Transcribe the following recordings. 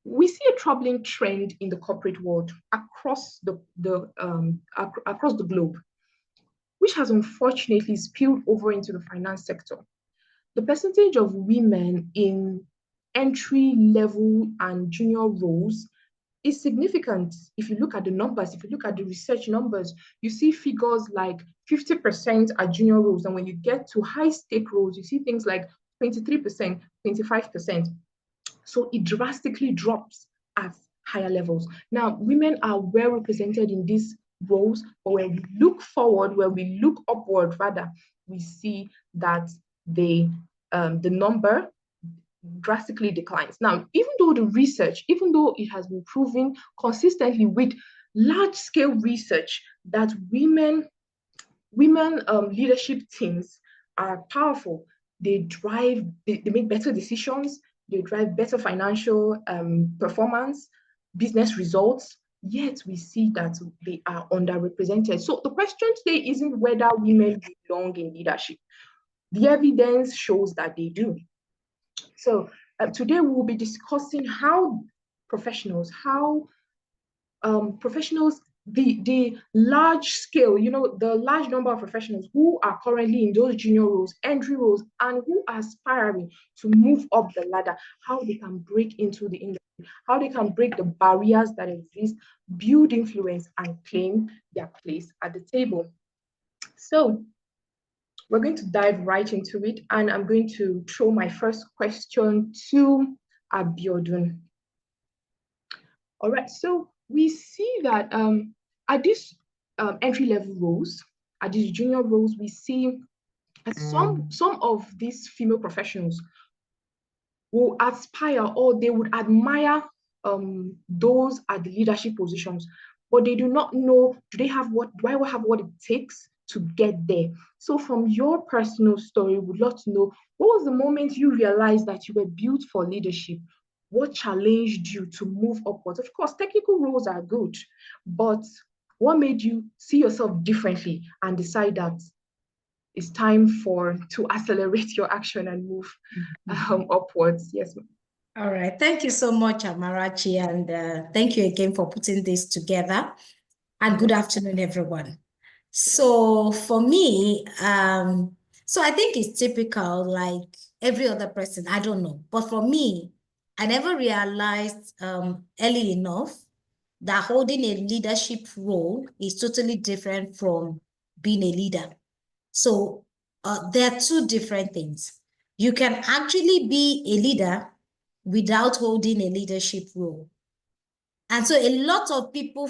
we see a troubling trend in the corporate world across across the globe, which has unfortunately spilled over into the finance sector. The percentage of women in entry level and junior roles is significant. If you look at the numbers, if you look at the research numbers, you see figures like 50% are junior roles. And when you get to high stake roles, you see things like 23%, 25%. So it drastically drops at higher levels. Now, women are well represented in these roles, but when we look forward, when we look upward, rather, we see that the number drastically declines. Now, even though the research, even though it has been proven consistently with large-scale research that women leadership teams are powerful, they make better decisions, they drive better financial performance, business results, yet we see that they are underrepresented. So the question today isn't whether women belong in leadership. The evidence shows that they do. So today we will be discussing how professionals, the large scale, the large number of professionals who are currently in those junior roles, entry roles, and who are aspiring to move up the ladder, how they can break into the industry, how they can break the barriers that exist, build influence, and claim their place at the table. So we're going to dive right into it, and I'm going to throw my first question to Abiodun. All right, so we see that at these entry-level roles, at these junior roles, we see some of these female professionals will aspire or they would admire those at the leadership positions, but they do not know, do I have what it takes to get there? So from your personal story, we'd love to know, what was the moment you realized that you were built for leadership? What challenged you to move upwards? Of course, technical roles are good, but what made you see yourself differently and decide that it's time to accelerate your action and move upwards? Yes, ma'am. All right. Thank you so much, Amarachi, and thank you again for putting this together. And good afternoon, everyone. So for me, so I think it's typical, like every other person, I don't know. But for me, I never realized early enough that holding a leadership role is totally different from being a leader. So there are two different things. You can actually be a leader without holding a leadership role. And so a lot of people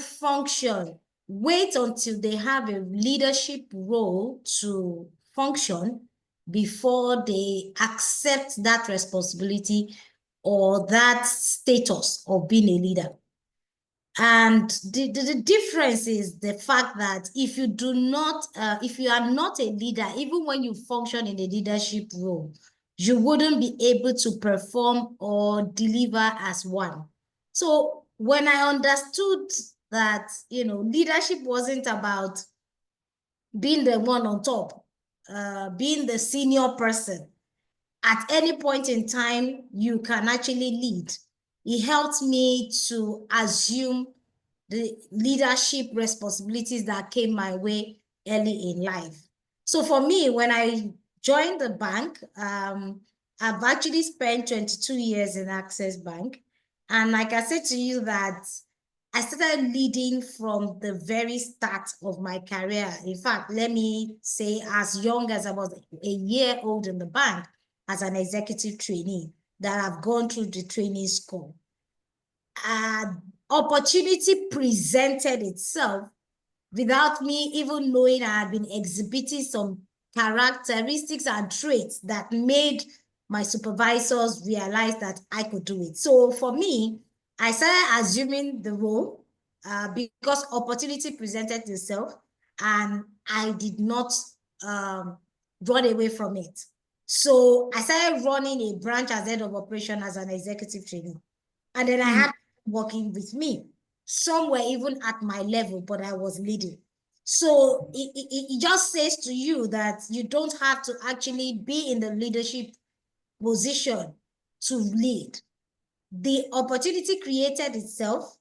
wait until they have a leadership role to function before they accept that responsibility or that status of being a leader. And the difference is the fact that if you are not a leader, even when you function in a leadership role, you wouldn't be able to perform or deliver as one. So when I understood that, leadership wasn't about being the one on top, being the senior person, at any point in time, you can actually lead. It helped me to assume the leadership responsibilities that came my way early in life. So for me, when I joined the bank, I've actually spent 22 years in Access Bank. And like I said to you that I started leading from the very start of my career. In fact, let me say as young as I was a year old in the bank as an executive trainee that I've gone through the training school. Opportunity presented itself without me even knowing I had been exhibiting some characteristics and traits that made my supervisors realize that I could do it. So for me, I started assuming the role because opportunity presented itself and I did not run away from it. So I started running a branch as head of operation as an executive trainee. And then I had working with me. Some were even at my level, but I was leading. So it just says to you that you don't have to actually be in the leadership position to lead. the opportunity created itself.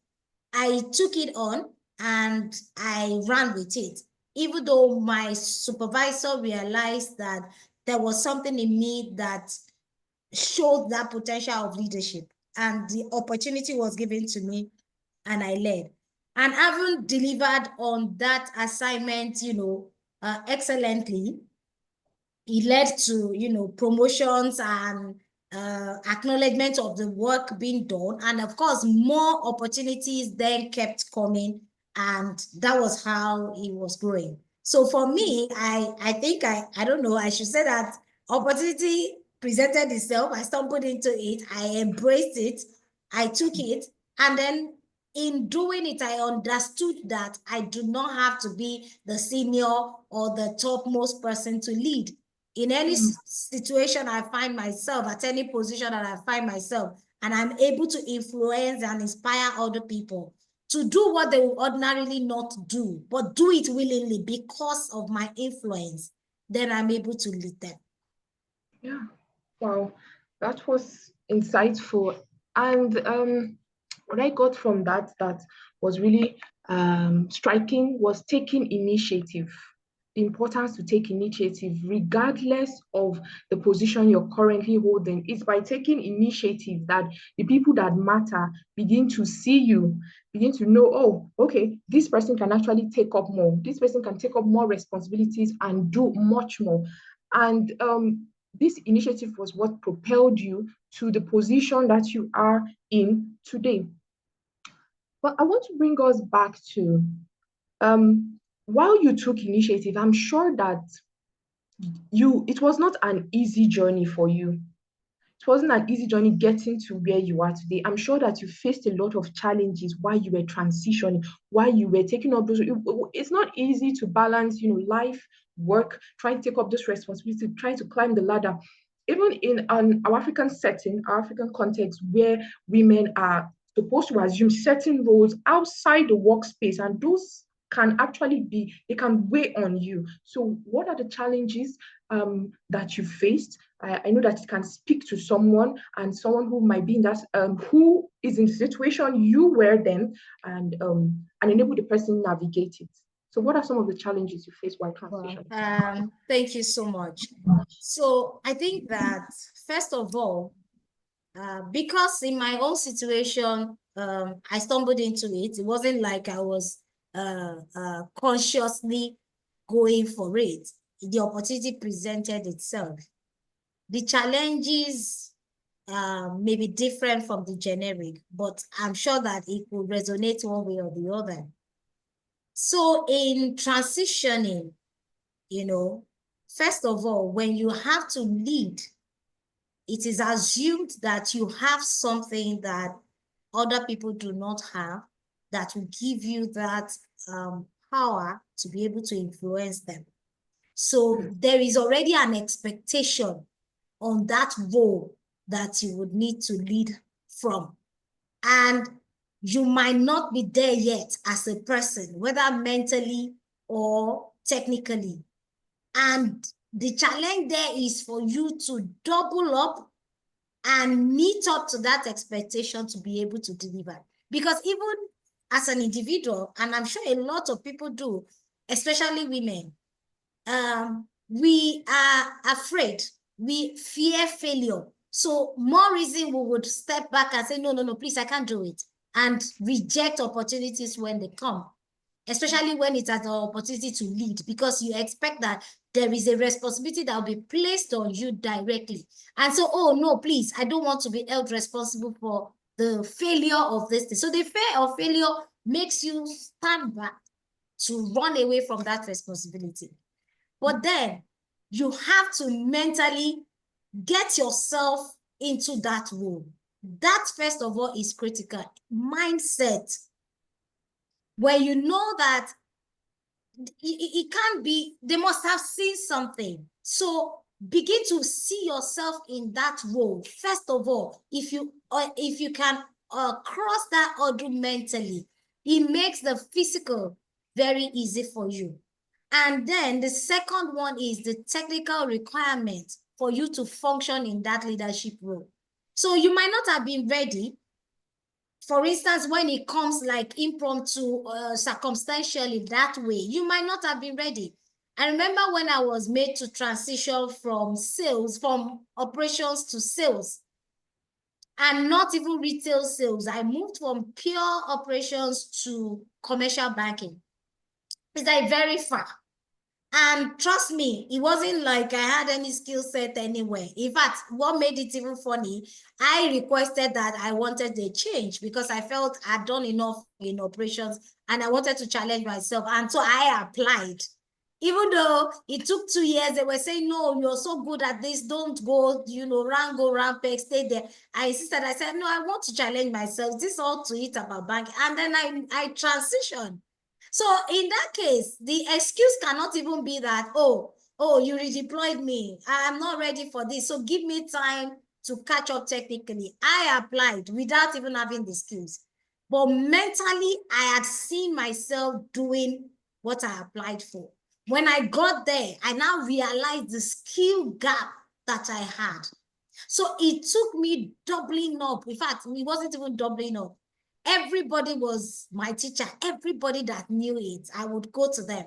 I took it on and I ran with it. Even though my supervisor realized that there was something in me that showed that potential of leadership, and the opportunity was given to me and I led. And having delivered on that assignment, excellently, it led to, promotions and acknowledgement of the work being done. And of course, more opportunities then kept coming. And that was how it was growing. So for me, I think I don't know, I should say that opportunity presented itself. I stumbled into it. I embraced it. I took it. And then in doing it, I understood that I do not have to be the senior or the topmost person to lead. In any situation I find myself, at any position that I find myself, and I'm able to influence and inspire other people to do what they would ordinarily not do, but do it willingly because of my influence, then I'm able to lead them. Yeah. Wow. That was insightful. And what I got from that was really striking was taking initiative. The importance to take initiative, regardless of the position you're currently holding. It's by taking initiative that the people that matter begin to see you, begin to know, oh, okay, this person can actually take up more. This person can take up more responsibilities and do much more. And this initiative was what propelled you to the position that you are in today. But I want to bring us back to while you took initiative, I'm sure that it was not an easy journey for you. It wasn't an easy journey getting to where you are today. I'm sure that you faced a lot of challenges while you were transitioning, while you were taking up those. It's not easy to balance, life, work, trying to take up this responsibility, trying to climb the ladder. Even in our African setting, our African context, where women are supposed to assume certain roles outside the workspace, and those can actually be, they can weigh on you. So, what are the challenges that you faced? I know that it can speak to someone, and someone who might be in that, who is in the situation you were then, and enable the person navigate it. So, what are some of the challenges you face while transitioning? Thank you so much. So I think that first of all, because in my own situation, I stumbled into it. It wasn't like I was consciously going for it. The opportunity presented itself. The challenges may be different from the generic, but I'm sure that it will resonate one way or the other. So in transitioning, first of all, when you have to lead, it is assumed that you have something that other people do not have that will give you that power to be able to influence them. So there is already an expectation on that role that you would need to lead from. And you might not be there yet as a person, whether mentally or technically. And the challenge there is for you to double up and meet up to that expectation to be able to deliver. Because even as an individual, and I'm sure a lot of people do, especially women, we are afraid, we fear failure. So more reason we would step back and say, no, please, I can't do it. And reject opportunities when they come, especially when it's an opportunity to lead, because you expect that there is a responsibility that will be placed on you directly. And so, oh no, please, I don't want to be held responsible for the failure of this thing. So the fear of failure makes you stand back to run away from that responsibility. But then you have to mentally get yourself into that role. That, first of all, is critical. Mindset. Where you know that it can't be, they must have seen something. So begin to see yourself in that role. First of all, if you can cross that hurdle mentally, it makes the physical very easy for you. And then the second one is the technical requirement for you to function in that leadership role. So you might not have been ready for instance, when it comes like impromptu, circumstantially that way, you might not have been ready. I remember when I was made to transition from sales, from operations to sales, and not even retail sales. I moved from pure operations to commercial banking. It's like very far. And trust me, it wasn't like I had any skill set anywhere. In fact, what made it even funny, I requested that I wanted a change because I felt I'd done enough in operations and I wanted to challenge myself. And so I applied. Even though it took 2 years, they were saying, no, you're so good at this. Don't go, go round peg, stay there. I insisted. I said, no, I want to challenge myself. This all to it about banking. And then I transitioned. So in that case, the excuse cannot even be that, oh, you redeployed me. I'm not ready for this. So give me time to catch up technically. I applied without even having the skills. But mentally, I had seen myself doing what I applied for. When I got there, I now realized the skill gap that I had. So it took me doubling up. In fact, it wasn't even doubling up. Everybody was my teacher. Everybody that knew it, I would go to them.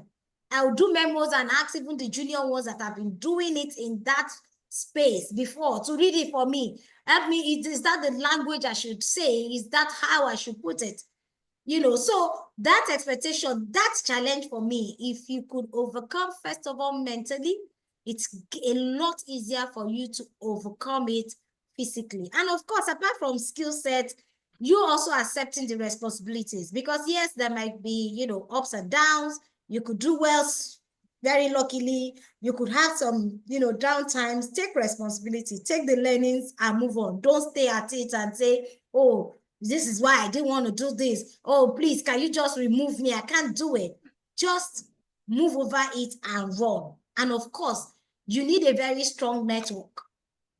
I would do memos and ask even the junior ones that have been doing it in that space before to read it for me. Help me, is that the language I should say? Is that how I should put it? So that expectation, that challenge for me, if you could overcome, first of all, mentally, it's a lot easier for you to overcome it physically. And of course, apart from skill set, you also accepting the responsibilities because yes, there might be, ups and downs. You could do well, very luckily. You could have some, down times. Take responsibility, take the learnings and move on. Don't stay at it and say, oh, this is why I didn't want to do this. Oh, please, can you just remove me? I can't do it. Just move over it and run. And of course, you need a very strong network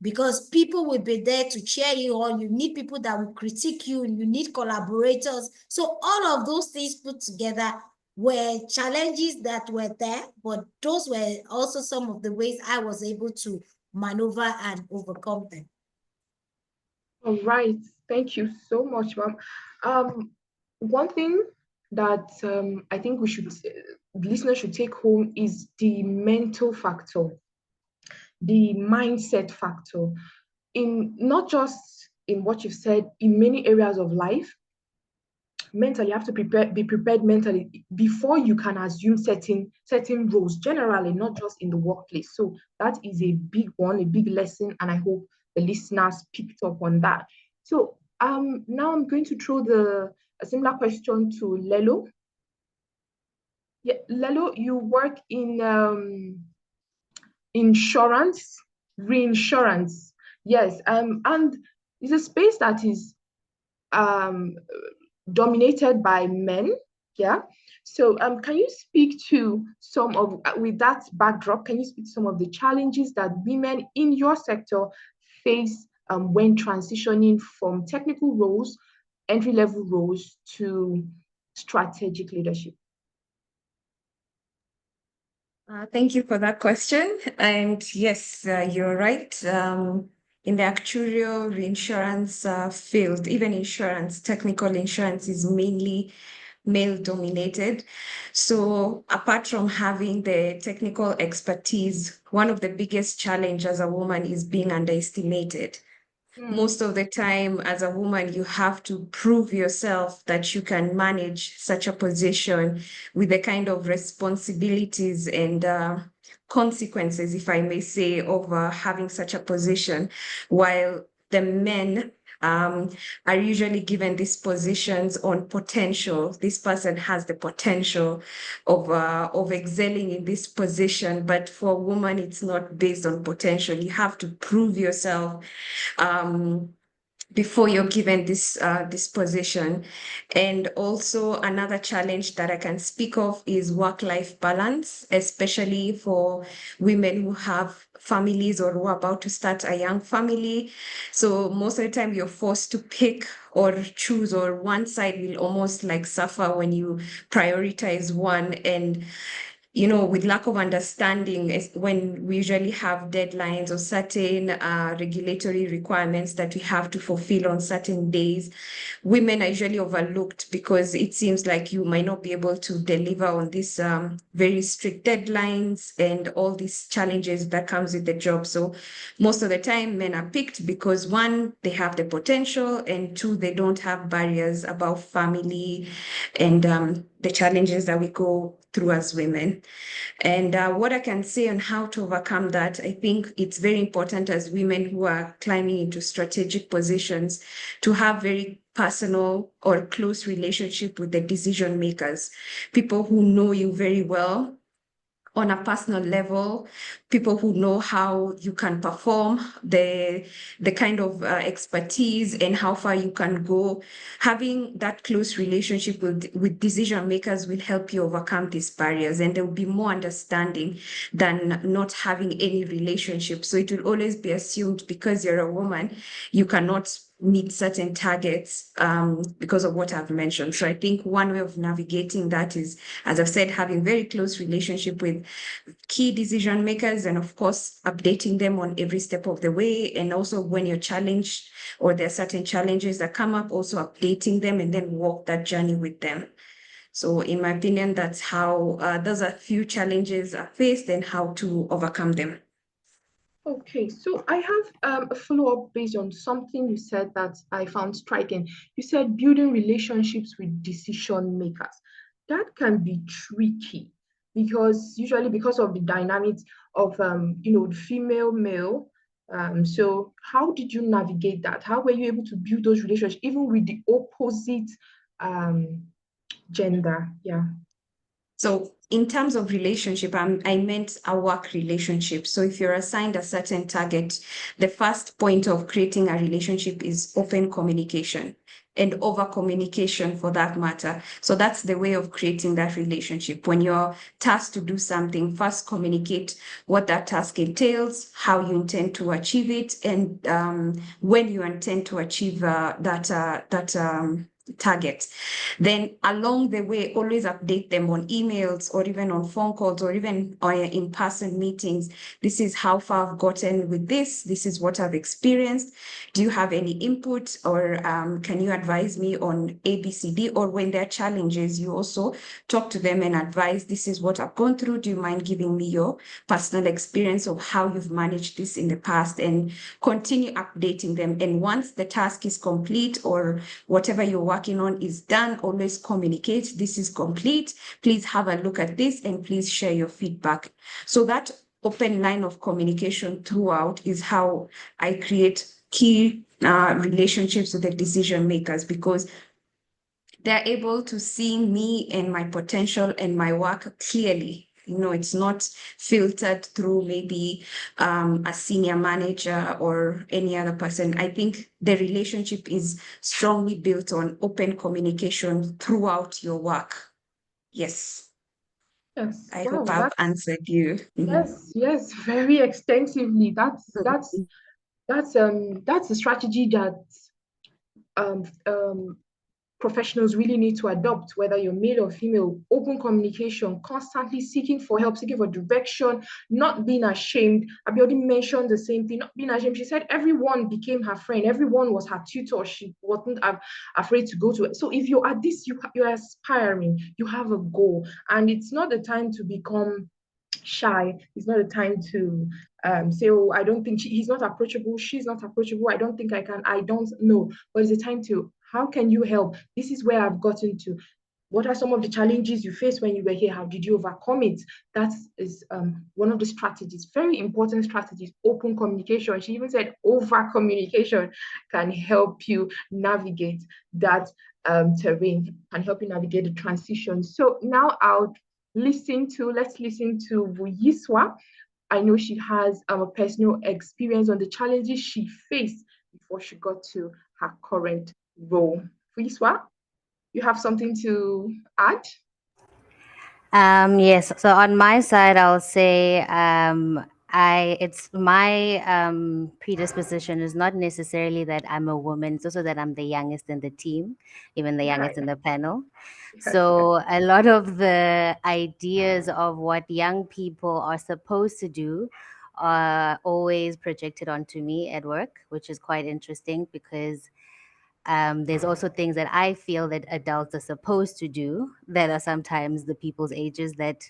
because people will be there to cheer you on. You need people that will critique you. You need collaborators. So all of those things put together were challenges that were there, but those were also some of the ways I was able to maneuver and overcome them. All right. Thank you so much, ma'am. One thing that I think listeners should take home is the mental factor, the mindset factor, in not just in what you've said, in many areas of life. Mentally, you have to be prepared mentally before you can assume certain roles, generally, not just in the workplace. So that is a big one, a big lesson, and I hope the listeners picked up on that. So now I'm going to throw a similar question to Lelo. Yeah, Lelo, you work in insurance, reinsurance. Yes, and it's a space that is um dominated by men. Yeah. So can you speak to some of, with that backdrop, can you speak to some of the challenges that women in your sector face when transitioning from technical roles, entry-level roles, to strategic leadership? Thank you for that question. And yes, you're right. In the actuarial reinsurance field, even insurance, technical insurance is mainly male dominated. So apart from having the technical expertise, one of the biggest challenge as a woman is being underestimated. Most of the time, as a woman, you have to prove yourself that you can manage such a position with the kind of responsibilities and consequences, if I may say, of having such a position, while the men are usually given these positions on potential. This person has the potential of excelling in this position, but for a woman, it's not based on potential. You have to prove yourself before you're given this position. And also another challenge that I can speak of is work-life balance, especially for women who have families or who are about to start a young family. So most of the time you're forced to pick or choose, or one side will almost like suffer when you prioritize one. And with lack of understanding, when we usually have deadlines or certain regulatory requirements that we have to fulfill on certain days, women are usually overlooked because it seems like you might not be able to deliver on these very strict deadlines and all these challenges that comes with the job. So most of the time, men are picked because one, they have the potential, and two, they don't have barriers about family and the challenges that we go through as women. And what I can say on how to overcome that, I think it's very important as women who are climbing into strategic positions to have very personal or close relationship with the decision makers, people who know you very well on a personal level, people who know how you can perform, the kind of expertise and how far you can go. Having that close relationship with decision makers will help you overcome these barriers, and there will be more understanding than not having any relationship. So it will always be assumed because you're a woman, you cannot meet certain targets because of what I've mentioned. So I think one way of navigating that is, as I've said, having very close relationship with key decision makers, and of course, updating them on every step of the way. And also when you're challenged or there are certain challenges that come up, also updating them and then walk that journey with them. So in my opinion, that's how those are few challenges are faced and how to overcome them. Okay, so I have a follow-up based on something you said that I found striking. You said building relationships with decision makers. That can be tricky because usually because of the dynamics of the female male. So how did you navigate that? How were you able to build those relationships even with the opposite um gender? Yeah. So in terms of relationship, I meant a work relationship. So if you're assigned a certain target, the first point of creating a relationship is open communication and over communication for that matter. So that's the way of creating that relationship. When you're tasked to do something, first communicate what that task entails, how you intend to achieve it, and when you intend to achieve that target. Then along the way, always update them on emails or even on phone calls or even in-person meetings. This is how far I've gotten with this. This is what I've experienced. Do you have any input, or can you advise me on ABCD? Or when there are challenges, you also talk to them and advise, this is what I've gone through. Do you mind giving me your personal experience of how you've managed this in the past? And continue updating them. And once the task is complete or whatever you're working on is done, always communicate. This is complete. Please have a look at this and please share your feedback. So that open line of communication throughout is how I create key relationships with the decision makers, because they're able to see me and my potential and my work clearly. It's not filtered through maybe a senior manager or any other person. I think the relationship is strongly built on open communication throughout your work. Yes. Yes. I Wow, hope I've answered you. yes, very extensively. That's a strategy that um, um, professionals really need to adopt, whether you're male or female. Open communication, constantly seeking for help, seeking for direction, not being ashamed. Abiodun mentioned the same thing, not being ashamed. She said everyone became her friend, everyone was her tutor. She wasn't afraid to go to it. So if you're at this, you're aspiring, you have a goal, and it's not the time to become shy. It's not a time to say, oh, I don't think he's not approachable, she's not approachable, I don't think I can, I don't know. But it's a time to, how can you help? This is where I've gotten to. What are some of the challenges you faced when you were here? How did you overcome it? That is one of the strategies, very important strategies. Open communication. She even said over communication can help you navigate that terrain, can help you navigate the transition. So now let's listen to Vuyiswa. I know she has a personal experience on the challenges she faced before she got to her current role. Vuyiswa, you have something to add? Yes. So on my side, I'll say It's my predisposition is not necessarily that I'm a woman. It's also that I'm the youngest in the team, even the youngest in the panel. So a lot of the ideas of what young people are supposed to do are always projected onto me at work, which is quite interesting because there's also things that I feel that adults are supposed to do that are sometimes the people's ages that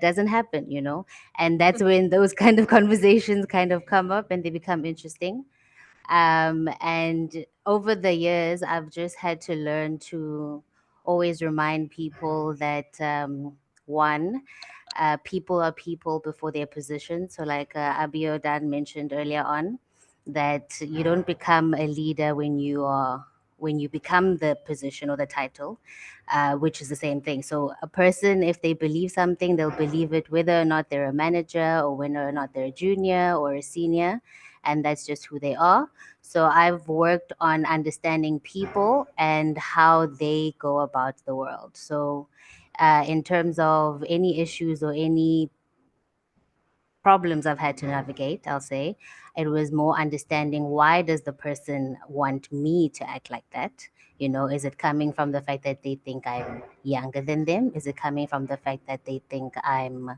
doesn't happen, you know. And that's when those kind of conversations kind of come up and they become interesting. And over the years, I've just had to learn to always remind people that one, people are people before their position. So, like Abiodun mentioned earlier on, that you don't become a leader when you become the position or the title, which is the same thing. So, a person, if they believe something, they'll believe it whether or not they're a manager or whether or not they're a junior or a senior, and that's just who they are. So I've worked on understanding people and how they go about the world. So in terms of any issues or any problems I've had to navigate, I'll say it was more understanding why does the person want me to act like that? You know, is it coming from the fact that they think I'm younger than them? Is it coming from the fact that they think I'm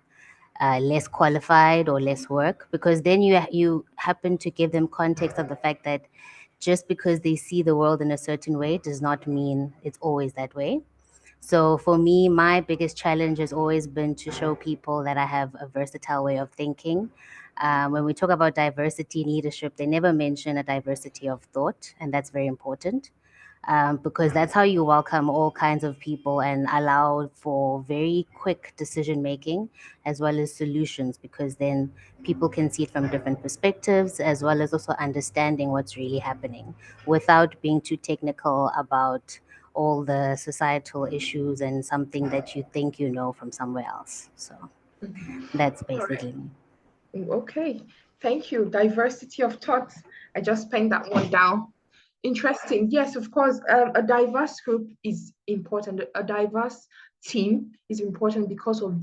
less qualified or less work? Because then you happen to give them context of the fact that just because they see the world in a certain way does not mean it's always that way. So for me, my biggest challenge has always been to show people that I have a versatile way of thinking. When we talk about diversity in leadership, they never mention a diversity of thought, and that's very important because that's how you welcome all kinds of people and allow for very quick decision making as well as solutions, because then people can see it from different perspectives as well as also understanding what's really happening without being too technical about all the societal issues and something that you think you know from somewhere else. So that's All right. basically me. Okay. Thank you. Diversity of thoughts. I just penned that one down. Interesting. Yes, of course. A diverse group is important. A diverse team is important because of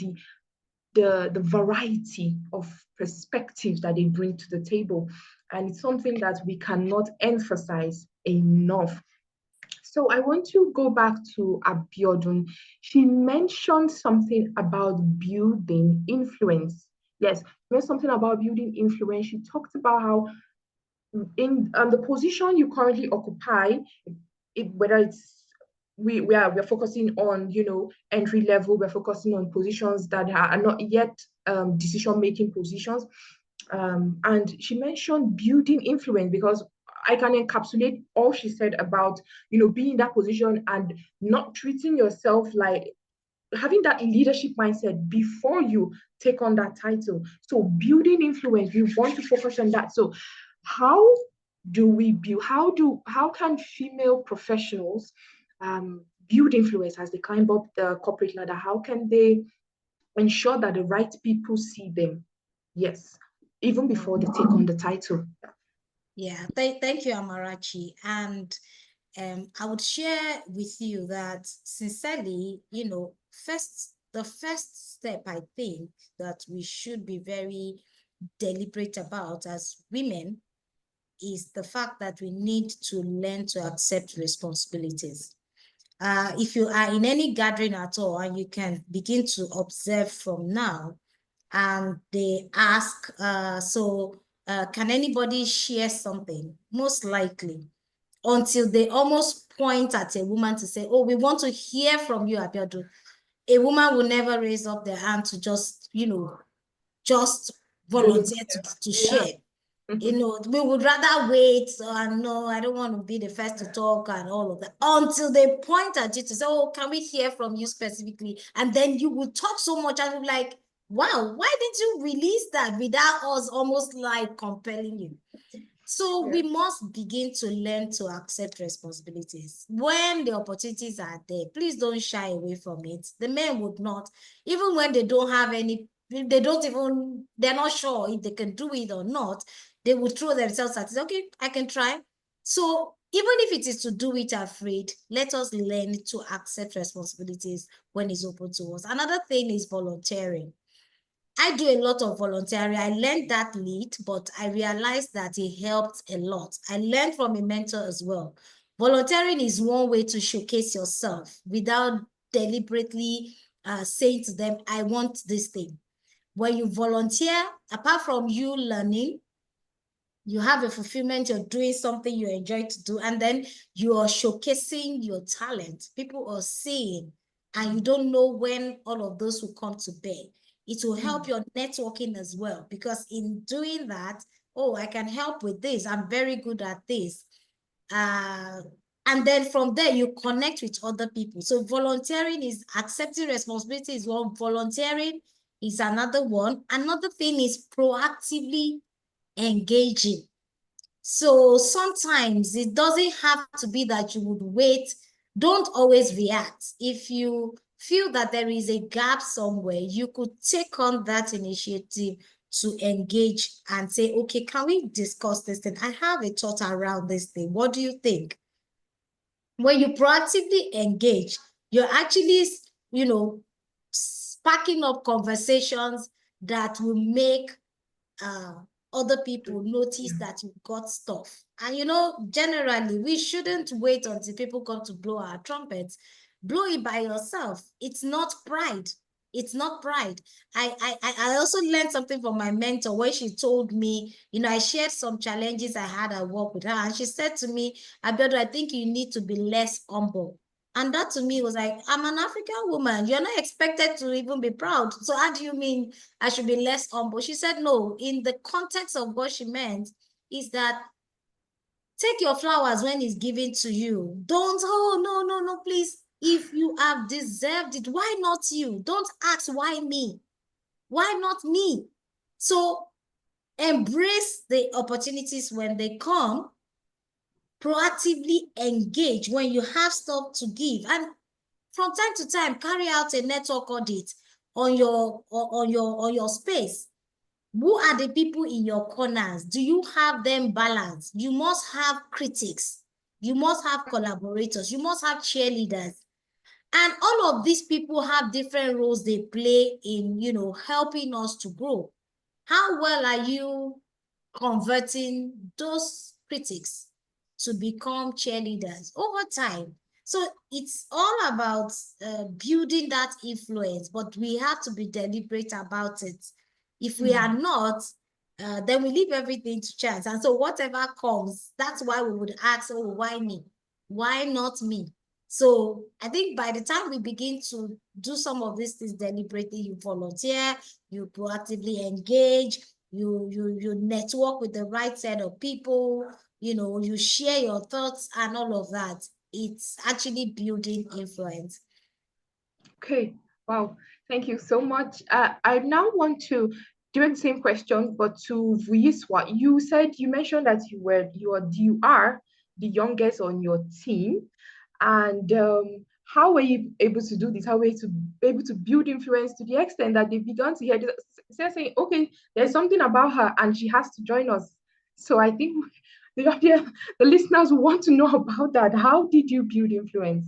the variety of perspectives that they bring to the table, and it's something that we cannot emphasize enough. So I want to go back to Abiodun. She mentioned something about building influence. Yes, she mentioned something about building influence. She talked about how in the position you currently occupy, whether it's we're focusing on entry level, we're focusing on positions that are not yet decision making positions, and she mentioned building influence because I can encapsulate all she said about being in that position and not treating yourself like having that leadership mindset before you take on that title. So building influence, we want to focus on that. So how do we build, how can female professionals build influence as they climb up the corporate ladder? How can they ensure that the right people see them? Yes, even before they take on the title. Yeah, thank you, Amarachi. And I would share with you that sincerely, the first step I think that we should be very deliberate about as women is the fact that we need to learn to accept responsibilities. If you are in any gathering at all, and you can begin to observe from now, and they ask, can anybody share something? Most likely, until they almost point at a woman to say, oh, we want to hear from you, Abiodun. A woman will never raise up their hand to just volunteer to share. We would rather wait and no, I don't want to be the first to talk and all of that until they point at you to say, oh, can we hear from you specifically? And then you will talk so much and you're like, wow, why did you release that without us almost like compelling you? So we must begin to learn to accept responsibilities. When the opportunities are there, please don't shy away from it. The men would not, even when they don't have any, they're not sure if they can do it or not, they will throw themselves at it. Okay, I can try. So even if it is to do it afraid, let us learn to accept responsibilities when it's open to us. Another thing is volunteering. I do a lot of volunteering. I learned that late, but I realized that it helped a lot. I learned from a mentor as well. Volunteering is one way to showcase yourself without deliberately saying to them, I want this thing. When you volunteer, apart from you learning, you have a fulfillment, you're doing something you enjoy to do, and then you are showcasing your talent. People are seeing, and you don't know when all of those will come to bear. It will help your networking as well, because in doing that, oh, I can help with this. I'm very good at this. And then from there, you connect with other people. So volunteering is accepting responsibility is one, volunteering is another one. Another thing is proactively engaging. So sometimes it doesn't have to be that you would wait. Don't always react. If you feel that there is a gap somewhere, you could take on that initiative to engage and say, okay, can we discuss this thing? I have a thought around this thing. What do you think? When you proactively engage, you're actually, sparking up conversations that will make other people notice that you've got stuff. And generally, we shouldn't wait until people come to blow our trumpets. Blow it by yourself. It's not pride. It's not pride. I also learned something from my mentor when she told me, I shared some challenges I had at work with her. And she said to me, Abiodun, I think you need to be less humble. And that to me was like, I'm an African woman. You're not expected to even be proud. So how do you mean I should be less humble? She said, no, in the context of what she meant is that take your flowers when it's given to you. Don't, oh, no, please. If you have deserved it, why not you? Don't ask why me? Why not me? So embrace the opportunities when they come, proactively engage when you have stuff to give. And from time to time, carry out a network audit on your space. Who are the people in your corners? Do you have them balanced? You must have critics. You must have collaborators. You must have cheerleaders. And all of these people have different roles they play in, helping us to grow. How well are you converting those critics to become cheerleaders over time? So it's all about building that influence, but we have to be deliberate about it. If we are not, then we leave everything to chance. And so whatever comes, that's why we would ask, oh, why me? Why not me? So I think by the time we begin to do some of these things deliberately, you volunteer, you proactively engage, you network with the right set of people, you share your thoughts and all of that. It's actually building influence. Okay, wow, thank you so much. I now want to do the same question, but to Vuyiswa. You mentioned that you are the youngest on your team, and how were you able to do this? How were you able to build influence to the extent that they began to hear this, saying, okay, there's something about her and she has to join us. So I think the listeners want to know about that. How did you build influence?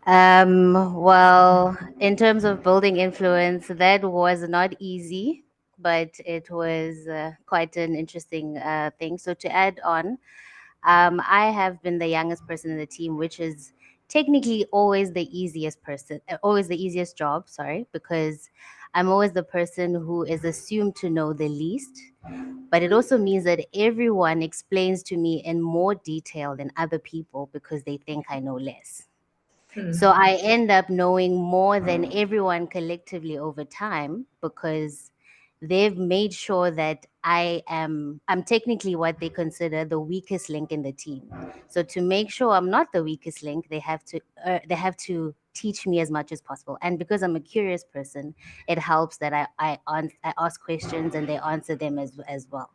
Well, in terms of building influence, that was not easy, but it was quite an interesting thing. So to add on, I have been the youngest person in the team, which is technically always the easiest person, always the easiest job, sorry, because I'm always the person who is assumed to know the least. But it also means that everyone explains to me in more detail than other people because they think I know less. So I end up knowing more than everyone collectively over time because they've made sure that I'm technically what they consider the weakest link in the team. So to make sure I'm not the weakest link, they have to teach me as much as possible. And because I'm a curious person, it helps that I ask questions and they answer them as well.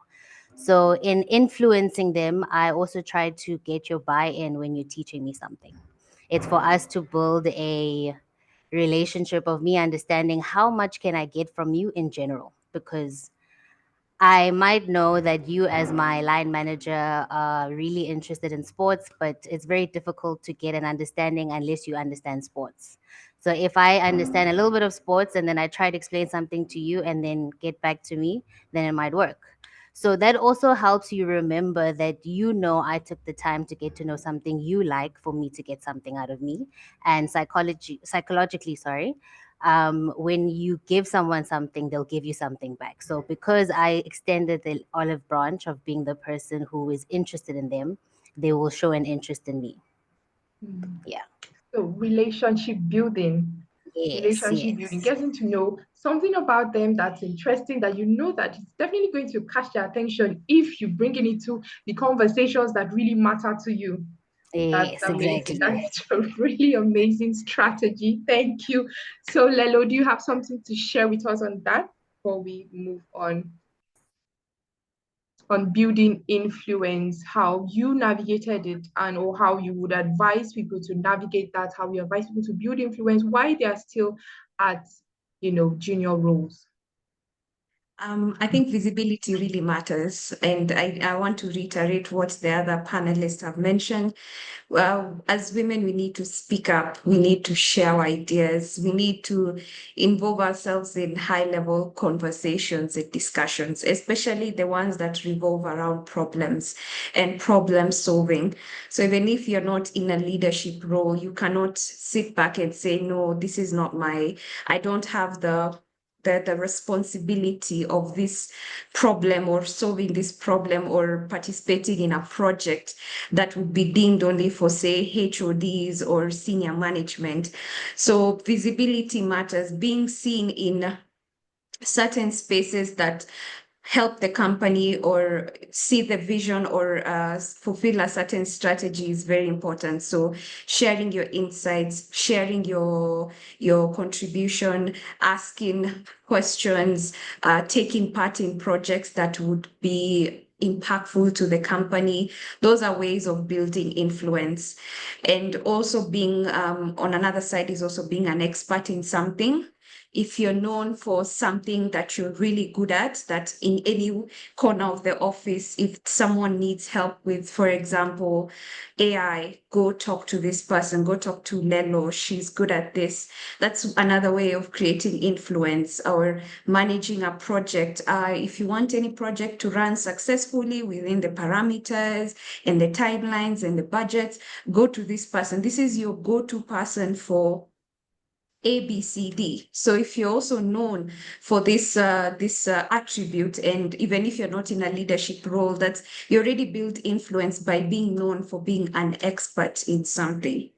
So in influencing them, I also try to get your buy-in when you're teaching me something. It's for us to build a relationship of me understanding how much can I get from you in general, because I might know that you, as my line manager, are really interested in sports, but it's very difficult to get an understanding unless you understand sports. So if I understand a little bit of sports and then I try to explain something to you and then get back to me, then it might work. So that also helps you remember that I took the time to get to know something you like for me to get something out of me. And psychologically, sorry, when you give someone something, they'll give you something back. So because I extended the olive branch of being the person who is interested in them, they will show an interest in me. Yeah. So relationship building, Yes. Yes. getting to know something about them that's interesting, that you know that it's definitely going to catch their attention if you bring it into the conversations that really matter to you. That's Yes. amazing. Exactly. That's a really amazing strategy. Thank you. So, Lelo, do you have something to share with us on that before we move on building influence, how you navigated it, and or how you would advise people to navigate that, how you advise people to build influence, why they are still at junior roles? I think visibility really matters, and I want to reiterate what the other panelists have mentioned. Well, as women, we need to speak up. We need to share ideas. We need to involve ourselves in high-level conversations and discussions, especially the ones that revolve around problems and problem solving. So even if you're not in a leadership role, you cannot sit back and say, no, this is not I don't have the responsibility of this problem or solving this problem or participating in a project that would be deemed only for, say, HODs or senior management. So visibility matters, being seen in certain spaces that help the company or see the vision or fulfill a certain strategy is very important. So sharing your insights, sharing your contribution, asking questions, taking part in projects that would be impactful to the company. Those are ways of building influence. And also being on another side is also being an expert in something. If you're known for something that you're really good at, that in any corner of the office, if someone needs help with, for example, AI, go talk to this person, go talk to Lelo, she's good at this. That's another way of creating influence or managing a project. If you want any project to run successfully within the parameters and the timelines and the budgets, go to this person. This is your go-to person for ABCD. So if you're also known for this attribute, and even if you're not in a leadership role, that's you already build influence by being known for being an expert in something.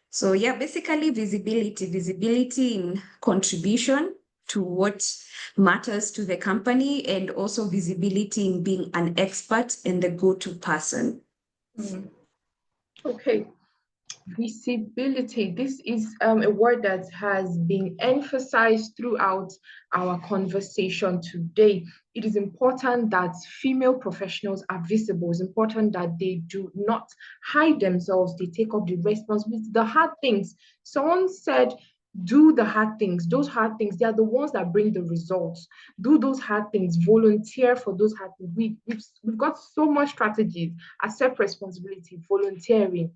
So yeah, basically visibility in contribution to what matters to the company, and also visibility in being an expert and the go-to person. Okay. Visibility. This is a word that has been emphasized throughout our conversation today. It is important that female professionals are visible. It's important that they do not hide themselves. They take up the responsibility, the hard things. Someone said, do the hard things. Those hard things, they are the ones that bring the results. Do those hard things. Volunteer for those hard things. We've got so much strategies. Accept responsibility, volunteering,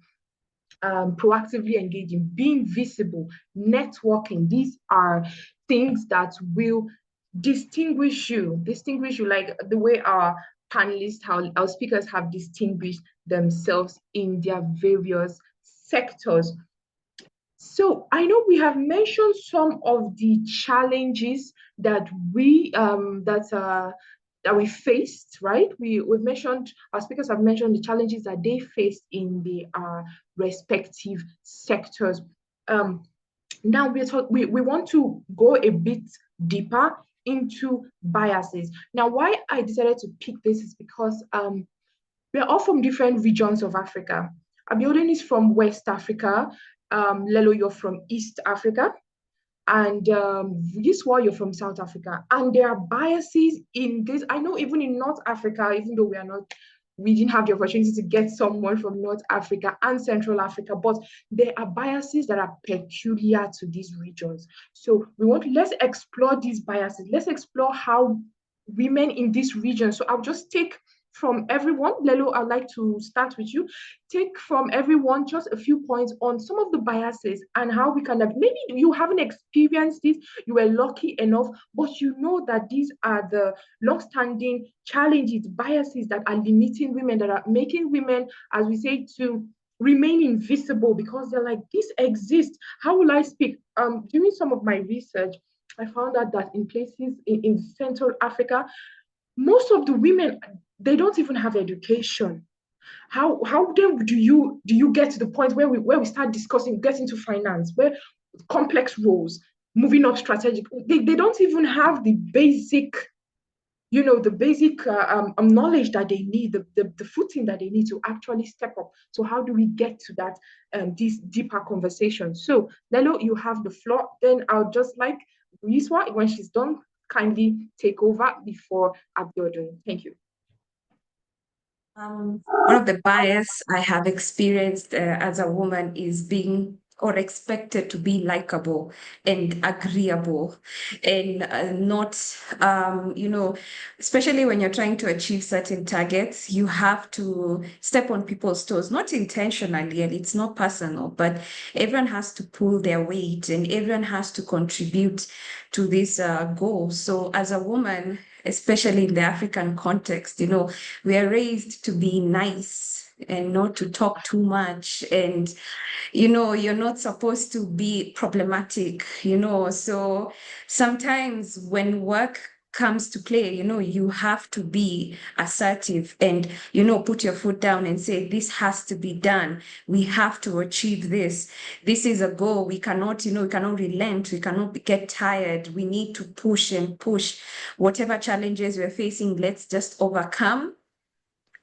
proactively engaging, being visible, networking. These are things that will distinguish you, like the way our panelists, how our speakers have distinguished themselves in their various sectors. So I know we have mentioned some of the challenges that we faced, right? We've mentioned, our speakers have mentioned the challenges that they faced in the respective sectors. Now we want to go a bit deeper into biases. Now, why I decided to pick this is because we're all from different regions of Africa. Abiodun is from West Africa. Lelo, you're from East Africa. And Vuyiswa, you're from South Africa. And there are biases in this. I know even in North Africa, even though we didn't have the opportunity to get someone from North Africa and Central Africa, but there are biases that are peculiar to these regions. So let's explore these biases. Let's explore how women in this region. So I'll just take from everyone. Lelo, I'd like to start with you. Take from everyone just a few points on some of the biases and how we can, maybe you haven't experienced this, you were lucky enough, but you know that these are the long-standing challenges, biases that are limiting women, that are making women, as we say, to remain invisible because they're like, this exists. How will I speak? Doing some of my research, I found out that in places in Central Africa, most of the women, they don't even have education. How then do you get to the point where we start discussing, get into finance, where complex roles, moving up strategic, they don't even have the basic, knowledge that they need, the footing that they need to actually step up. So how do we get to that, this deeper conversation? So Lelo, you have the floor. Then I'll just like Vuyiswa, when she's done, kindly take over before Abiodun. Thank you. One of the bias I have experienced as a woman is being or expected to be likable and agreeable and not, especially when you're trying to achieve certain targets, you have to step on people's toes, not intentionally, and it's not personal, but everyone has to pull their weight and everyone has to contribute to this goal. So as a woman, especially in the African context, we are raised to be nice and not to talk too much. And, you're not supposed to be problematic, So sometimes when work comes to play, you have to be assertive and, put your foot down and say, this has to be done. We have to achieve this. This is a goal. We cannot, we cannot relent. We cannot get tired. We need to push and push. Whatever challenges we're facing, let's just overcome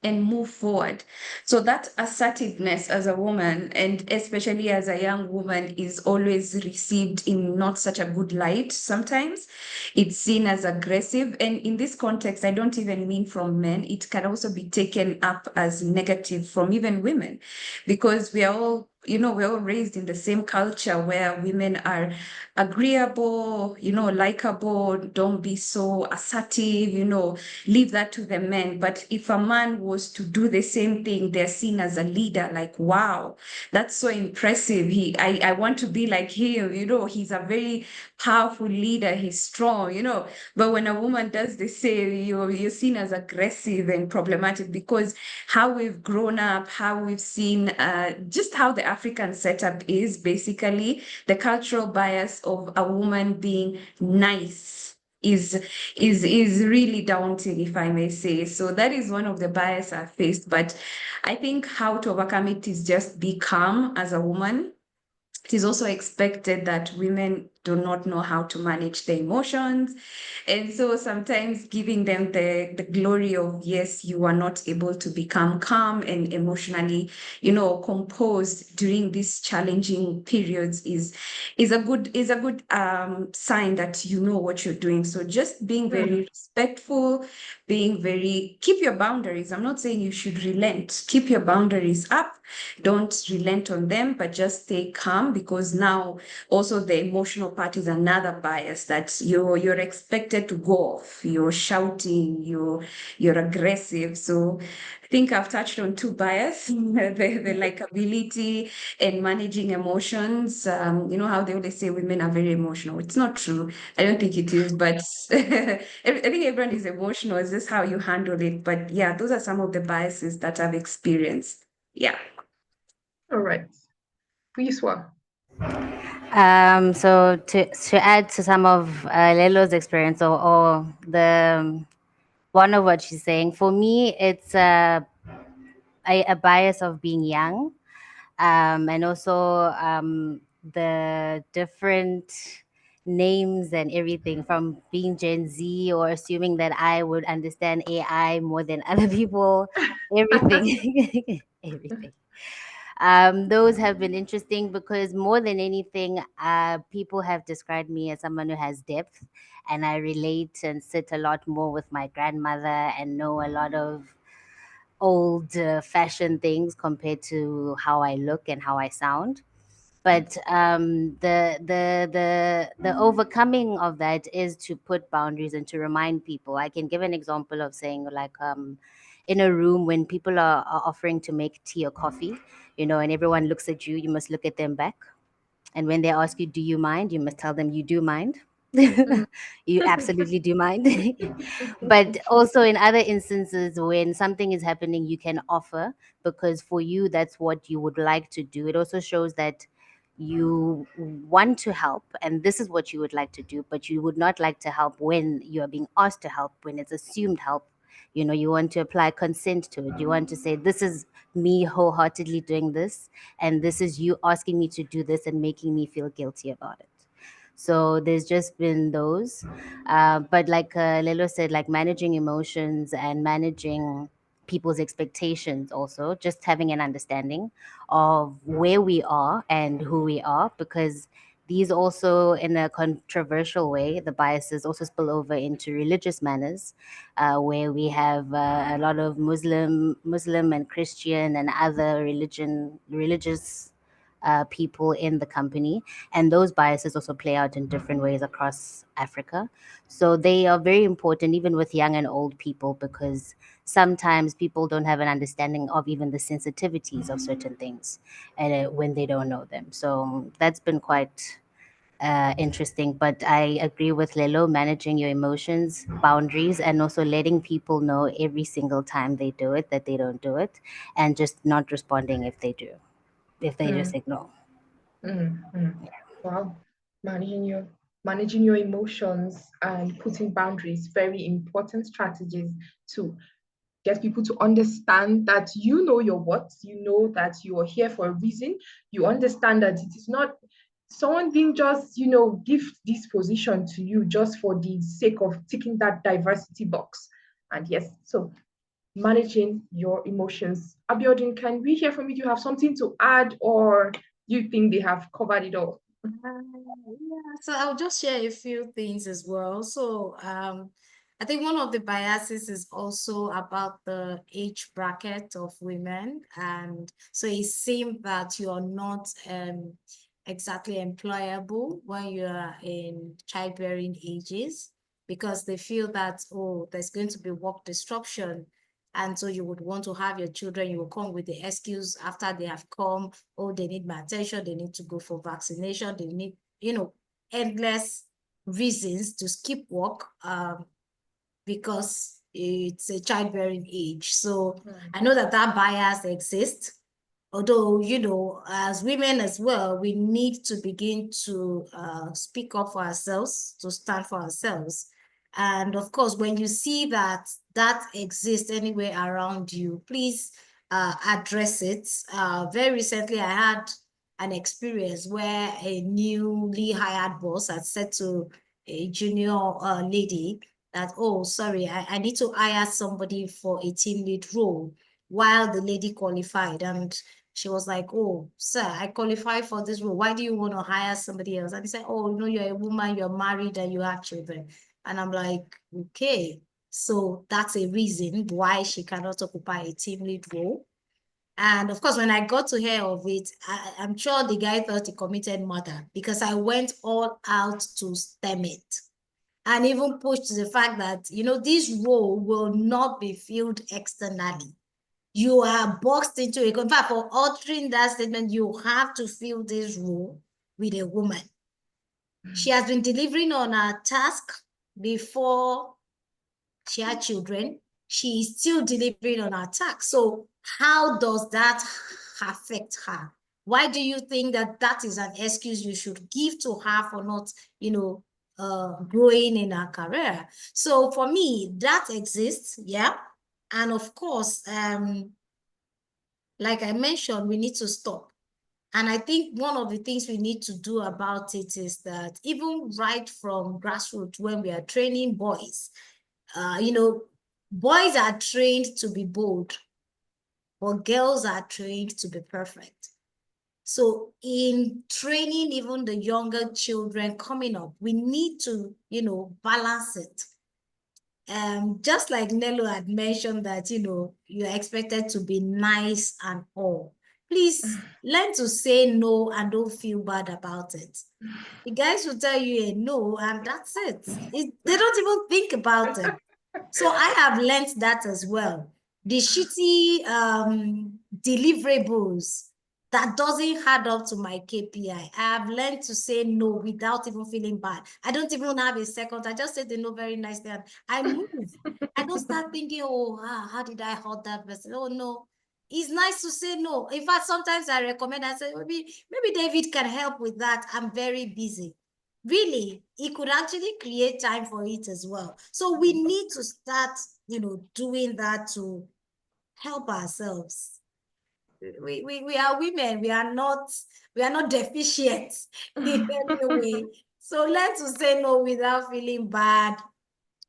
and move forward. So that assertiveness as a woman, and especially as a young woman, is always received in not such a good light. Sometimes it's seen as aggressive. And in this context, I don't even mean from men. It can also be taken up as negative from even women, because we are all, we're all raised in the same culture where women are agreeable, likable, don't be so assertive, leave that to the men. But if a man was to do the same thing, they're seen as a leader, like, wow, that's so impressive. I want to be like him, he's a very powerful leader, he's strong, But when a woman does the same, you're seen as aggressive and problematic, because how we've grown up, how we've seen, just how the African setup is, basically, the cultural bias of a woman being nice is really daunting, if I may say. So that is one of the bias I've faced. But I think how to overcome it is just be calm as a woman. It is also expected that women do not know how to manage their emotions. And so sometimes giving them the glory of, yes, you are not able to become calm and emotionally, composed during these challenging periods is a good sign that you know what you're doing. So just being very respectful, keep your boundaries. I'm not saying you should relent. Keep your boundaries up. Don't relent on them, but just stay calm, because now also the emotional part is another bias, that you're expected to go off. You're shouting, you're aggressive. So I think I've touched on two bias, the likability and managing emotions. You know how they always say women are very emotional. It's not true. I don't think it is, but I think everyone is emotional. It's just how you handle it. But yeah, those are some of the biases that I've experienced. Yeah. All right. Vuyiswa. So to add to some of Lelo's experience, or the one of what she's saying, for me, it's a bias of being young, and also the different names and everything, from being Gen Z or assuming that I would understand AI more than other people, everything, everything. Those have been interesting because more than anything, people have described me as someone who has depth, and I relate and sit a lot more with my grandmother and know a lot of old fashioned things compared to how I look and how I sound. But the overcoming of that is to put boundaries and to remind people. I can give an example of saying, like, in a room when people are offering to make tea or coffee, you know, and everyone looks at you, you must look at them back. And when they ask you, do you mind? You must tell them you do mind. You absolutely do mind. But also in other instances, when something is happening, you can offer, because for you, that's what you would like to do. It also shows that you want to help and this is what you would like to do, but you would not like to help when you are being asked to help, when it's assumed help. You know, you want to apply consent to it. You want to say, this is me wholeheartedly doing this, and this is you asking me to do this and making me feel guilty about it. So there's just been those. But like Lelo said, like managing emotions and managing people's expectations, also just having an understanding of where we are and who we are, because these also, in a controversial way, the biases also spill over into religious manners, where we have a lot of Muslim and Christian and other religious people in the company, and those biases also play out in different ways across Africa. So they are very important, even with young and old people, because sometimes people don't have an understanding of even the sensitivities of certain things, and when they don't know them. So that's been quite interesting. But I agree with Lelo, managing your emotions, boundaries, and also letting people know every single time they do it that they don't do it, and just not responding if they do, if they just ignore. Wow. Managing your emotions and putting boundaries, very important strategies to get people to understand that you know your what, you know that you are here for a reason, you understand that it is not someone didn't just, give this position to you just for the sake of ticking that diversity box. And yes, so managing your emotions. Abiodun, can we hear from you? Do you have something to add, or do you think they have covered it all? Yeah, so I'll just share a few things as well. So I think one of the biases is also about the age bracket of women. And so it seems that you are not exactly employable when you are in childbearing ages, because they feel that, oh, there's going to be work disruption. And so you would want to have your children, you will come with the excuse after they have come, oh, they need my attention, they need to go for vaccination, they need, endless reasons to skip work because it's a childbearing age. So I know that bias exists. Although, as women as well, we need to begin to speak up for ourselves, to stand for ourselves. And of course, when you see that exists anywhere around you, please address it. Very recently, I had an experience where a newly hired boss had said to a junior lady that, oh, sorry, I need to hire somebody for a team lead role, while the lady qualified. And she was like, oh, sir, I qualify for this role. Why do you want to hire somebody else? And he said, oh, you're a woman, you're married, and you have children. And I'm like, okay, so that's a reason why she cannot occupy a team lead role. And of course, when I got to hear of it, I'm sure the guy thought he committed murder, because I went all out to stem it, and even pushed to the fact that, this role will not be filled externally. You are boxed into a, in fact, for altering that statement, you have to fill this role with a woman. She has been delivering on her task before she had children. She is still delivering on her task. So how does that affect her? Why do you think that is an excuse you should give to her for not, growing in her career? So for me, that exists, yeah. And of course, like I mentioned, we need to stop. And I think one of the things we need to do about it is that even right from grassroots, when we are training boys, boys are trained to be bold, but girls are trained to be perfect. So in training even the younger children coming up, we need to, balance it. Just like Nello had mentioned that, you're expected to be nice and all. please learn to say no and don't feel bad about it. The guys will tell you a no, and that's it. They don't even think about it. So I have learned that as well. The shitty deliverables that doesn't add up to my KPI. I have learned to say no without even feeling bad. I don't even have a second. I just say the no very nicely and I move. I don't start thinking, oh, how did I hurt that person? Oh, no. It's nice to say no. In fact, sometimes I recommend, I say, maybe David can help with that. I'm very busy. Really, he could actually create time for it as well. So we need to start, doing that to help ourselves. We are women. We are not deficient in any way. So learn to say no without feeling bad.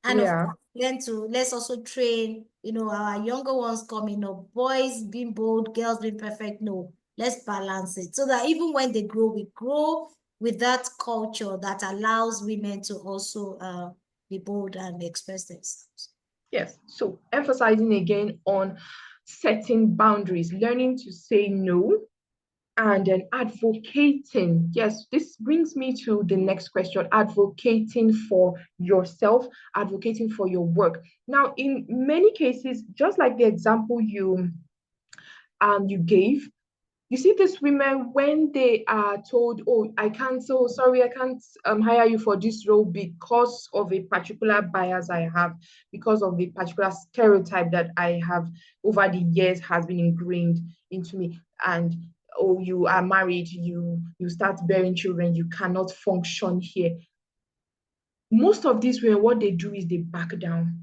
And of course, let's also train, our younger ones coming up, boys being bold, girls being perfect. No, let's balance it so that even when they grow, we grow with that culture that allows women to also be bold and express themselves. Yes. So emphasizing again on setting boundaries, learning to say no, and then advocating. Yes, this brings me to the next question: advocating for yourself, advocating for your work. Now, in many cases, just like the example you gave, you see these women when they are told, oh, I can't hire you for this role because of a particular bias I have, because of the particular stereotype that I have over the years has been ingrained into me. And oh, you are married, you start bearing children, you cannot function here. Most of these women, what they do is they back down.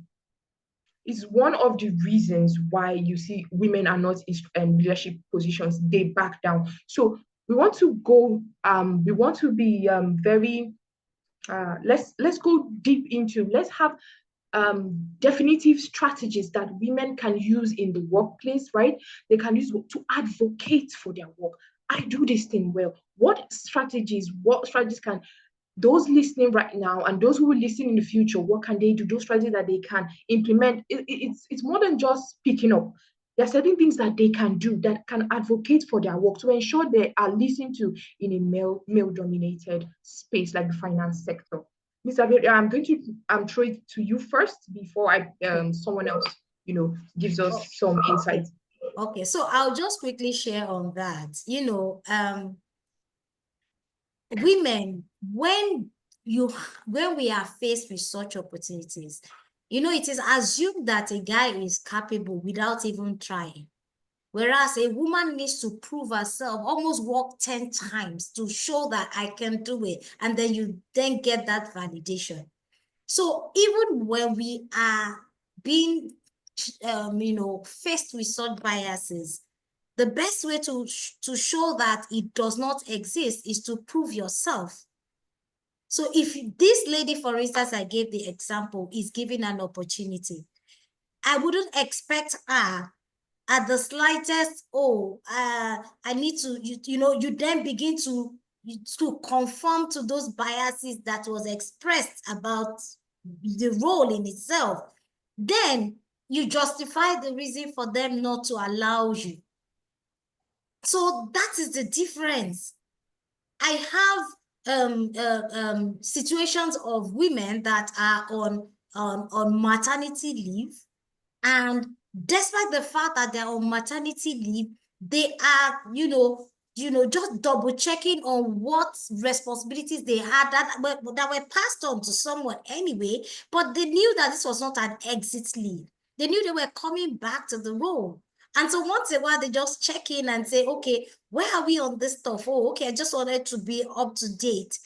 It's one of the reasons why you see women are not in leadership positions. They back down. So we want to go. We want to be very. Let's go deep into. Let's have definitive strategies that women can use in the workplace. Right? They can use to advocate for their work. I do this thing well. What strategies can those listening right now and those who will listen in the future, what can they do? Those strategies that they can implement. It's more than just picking up. There are certain things that they can do that can advocate for their work to ensure they are listened to in a male-dominated space like the finance sector. Mr. Abiodun, I'm going to throw it to you first before someone else, gives us some insight. Okay, so I'll just quickly share on that. Women, when we are faced with such opportunities, it is assumed that a guy is capable without even trying. Whereas a woman needs to prove herself, almost work 10 times to show that I can do it. And then you then get that validation. So even when we are being, faced with such biases, the best way to show that it does not exist is to prove yourself. So if this lady, for instance, I gave the example, is given an opportunity, I wouldn't expect her at the slightest, I need to, you then begin to conform to those biases that was expressed about the role in itself. Then you justify the reason for them not to allow you. So that is the difference. I have situations of women that are on maternity leave, and despite the fact that they're on maternity leave, they are, just double checking on what responsibilities they had that were passed on to someone anyway, but they knew that this was not an exit leave. They knew they were coming back to the role. And so once in a while, they just check in and say, okay, where are we on this stuff? Oh, okay, I just wanted to be up to date.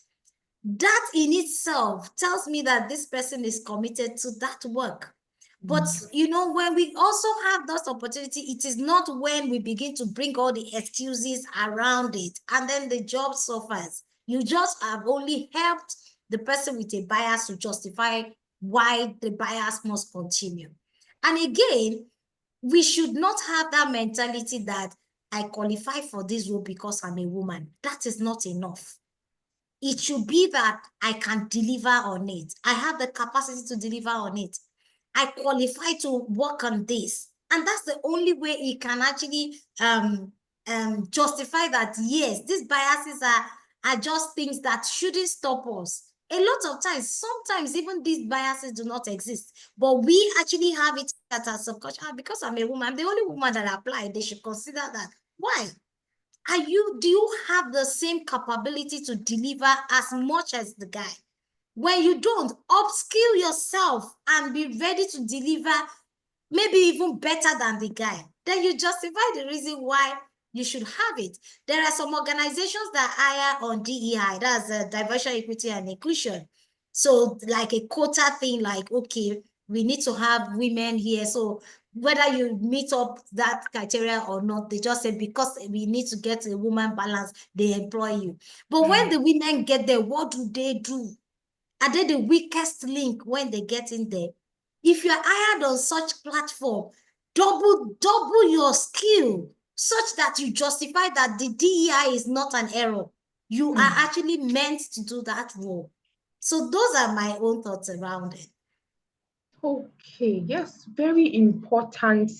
That in itself tells me that this person is committed to that work. But, when we also have those opportunity, it is not when we begin to bring all the excuses around it and then the job suffers. You just have only helped the person with a bias to justify why the bias must continue. And again, we should not have that mentality that I qualify for this role because I'm a woman. That is not enough. It should be that I can deliver on it. I have the capacity to deliver on it. I qualify to work on this. And that's the only way it can actually justify that, yes, these biases are just things that shouldn't stop us. A lot of times, sometimes even these biases do not exist, but we actually have it at our subconscious. Because I'm a woman, I'm the only woman that applied. They should consider that. Why? Do you have the same capability to deliver as much as the guy? When you don't, upskill yourself and be ready to deliver maybe even better than the guy. Then you justify the reason why you should have it. There are some organizations that hire on DEI, that's diversity, equity, and inclusion. So like a quota thing, like, okay, we need to have women here. So whether you meet up that criteria or not, they just say, because we need to get a woman balance, they employ you. But when the women get there, what do? Are they the weakest link when they get in there? If you're hired on such platform, double your skill such that you justify that the DEI is not an error. You are actually meant to do that role. So those are my own thoughts around it. Okay, yes, very important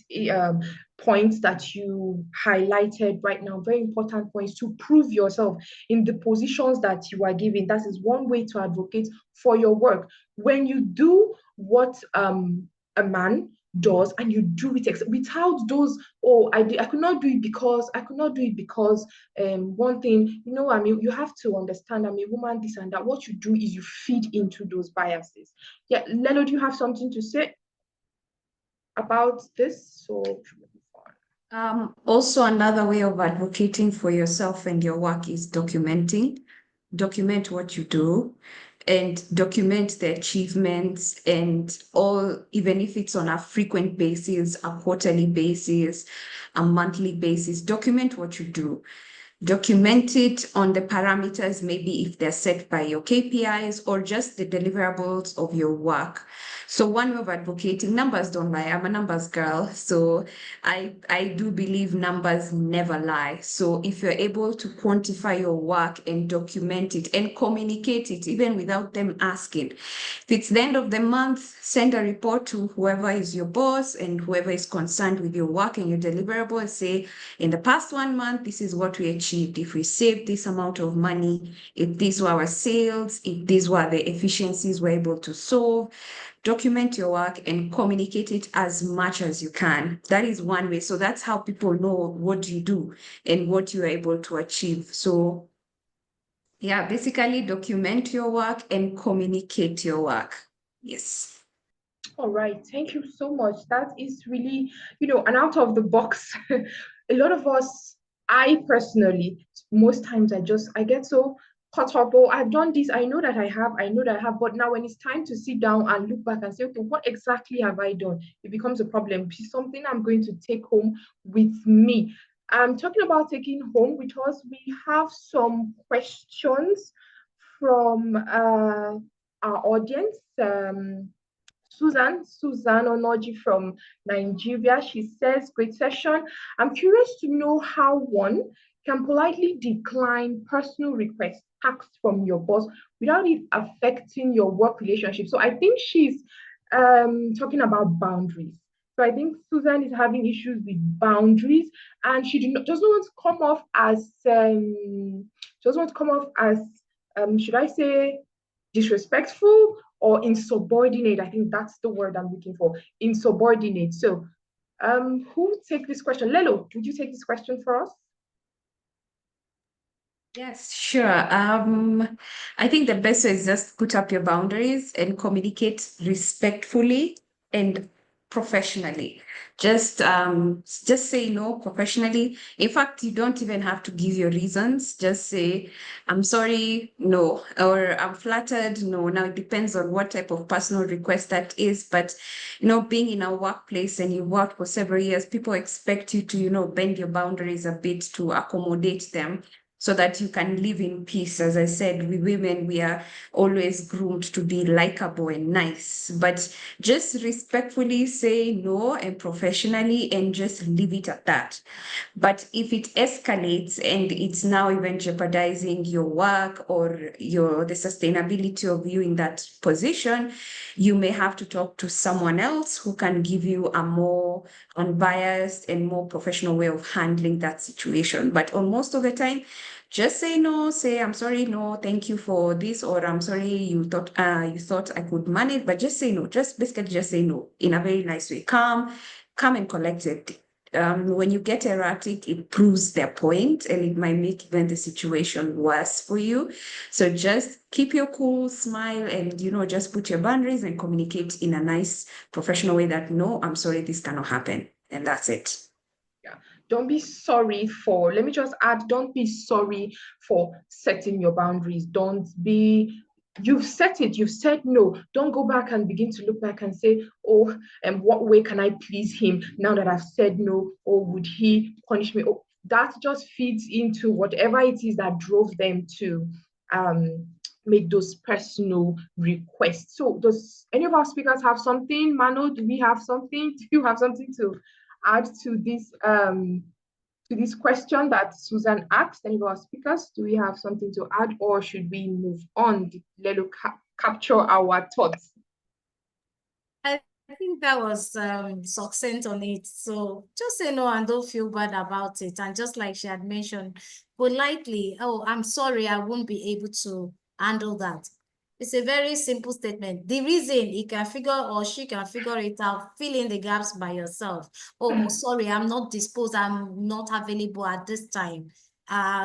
points that you highlighted right now. Very important points to prove yourself in the positions that you are given. That is one way to advocate for your work. When you do what a man does and you do it without those, I could not do it because one thing, I mean, you have to understand, I'm a woman, this and that. What you do is you feed into those biases. Yeah, Lelo, do you have something to say about this? So Also, another way of advocating for yourself and your work is documenting. Document what you do and document the achievements and all, even if it's on a frequent basis, a quarterly basis, a monthly basis, document what you do. Document it on the parameters, maybe if they're set by your KPIs or just the deliverables of your work. So one way of advocating, numbers don't lie. I'm a numbers girl. So I do believe numbers never lie. So if you're able to quantify your work and document it and communicate it, even without them asking. If it's the end of the month, send a report to whoever is your boss and whoever is concerned with your work and your deliverables. Say, in the past 1 month, this is what we achieved. If we saved this amount of money, if these were our sales, if these were the efficiencies we're able to solve, document your work and communicate it as much as you can. That is one way. So that's how people know what you do and what you are able to achieve. So yeah, basically document your work and communicate your work. Yes. all right, thank you so much. That is really, an out of the box. A lot of us, I personally, most times I get so caught up. Oh, I've done this. I know that I have. But now when it's time to sit down and look back and say, okay, what exactly have I done? It becomes a problem. It's something I'm going to take home with me. I'm talking about taking home with us. We have some questions from our audience. Susan Onoji from Nigeria. She says, great session. I'm curious to know how one can politely decline personal requests asked from your boss without it affecting your work relationship. So I think she's talking about boundaries. So I think Susan is having issues with boundaries, and she doesn't want to come off as should I say disrespectful or insubordinate. I think that's the word I'm looking for. Insubordinate. So who will take this question? Lelo, would you take this question for us? Yes, sure. I think the best way is just put up your boundaries and communicate respectfully and professionally. Just say no professionally. In fact, you don't even have to give your reasons. Just say, I'm sorry, no, or I'm flattered, no. Now it depends on what type of personal request that is. But being in a workplace and you worked for several years, people expect you to, bend your boundaries a bit to accommodate them. so that you can live in peace. As I said, we women, we are always groomed to be likable and nice, but just respectfully say no and professionally and just leave it at that. But if it escalates and it's now even jeopardizing your work or the sustainability of you in that position, you may have to talk to someone else who can give you a more unbiased and more professional way of handling that situation. But on most of the time, just say no, say, I'm sorry, no, thank you for this, or I'm sorry, you thought I could manage, but just say no. Just basically just say no in a very nice way. Calm and collected. When you get erratic, it proves their point and it might make even the situation worse for you. So just keep your cool, smile, and just put your boundaries and communicate in a nice, professional way that no, I'm sorry, this cannot happen. And that's it. Yeah. Don't be sorry for, let me just add, don't be sorry for setting your boundaries. You've set it, you've said no. Don't go back and begin to look back and say, oh, and what way can I please him now that I've said no? Or would he punish me? Oh, that just feeds into whatever it is that drove them to make those personal requests. So does any of our speakers have something? Mano, do we have something? Do you have something to add to this question that Susan asked? Any of our speakers, do we have something to add, or should we move on? Did Lelo capture our thoughts? I think that was succinct on it. So just say no and don't feel bad about it. And just like she had mentioned, politely, oh, I'm sorry, I won't be able to handle that. It's a very simple statement. The reason he can figure or she can figure it out, fill in the gaps by yourself. Oh, sorry, I'm not disposed. I'm not available at this time.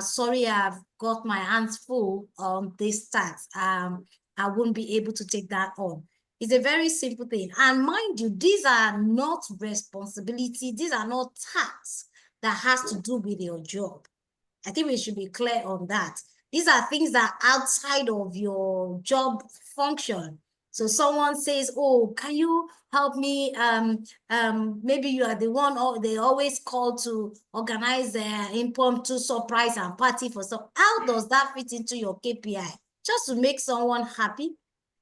Sorry, I've got my hands full on this task. I won't be able to take that on. It's a very simple thing. And mind you, these are not responsibility. These are not tasks that has to do with your job. I think we should be clear on that. These are things that are outside of your job function. So someone says, oh, can you help me? Maybe you are the one, or they always call to organize an impromptu surprise and party for some. How does that fit into your KPI? Just to make someone happy?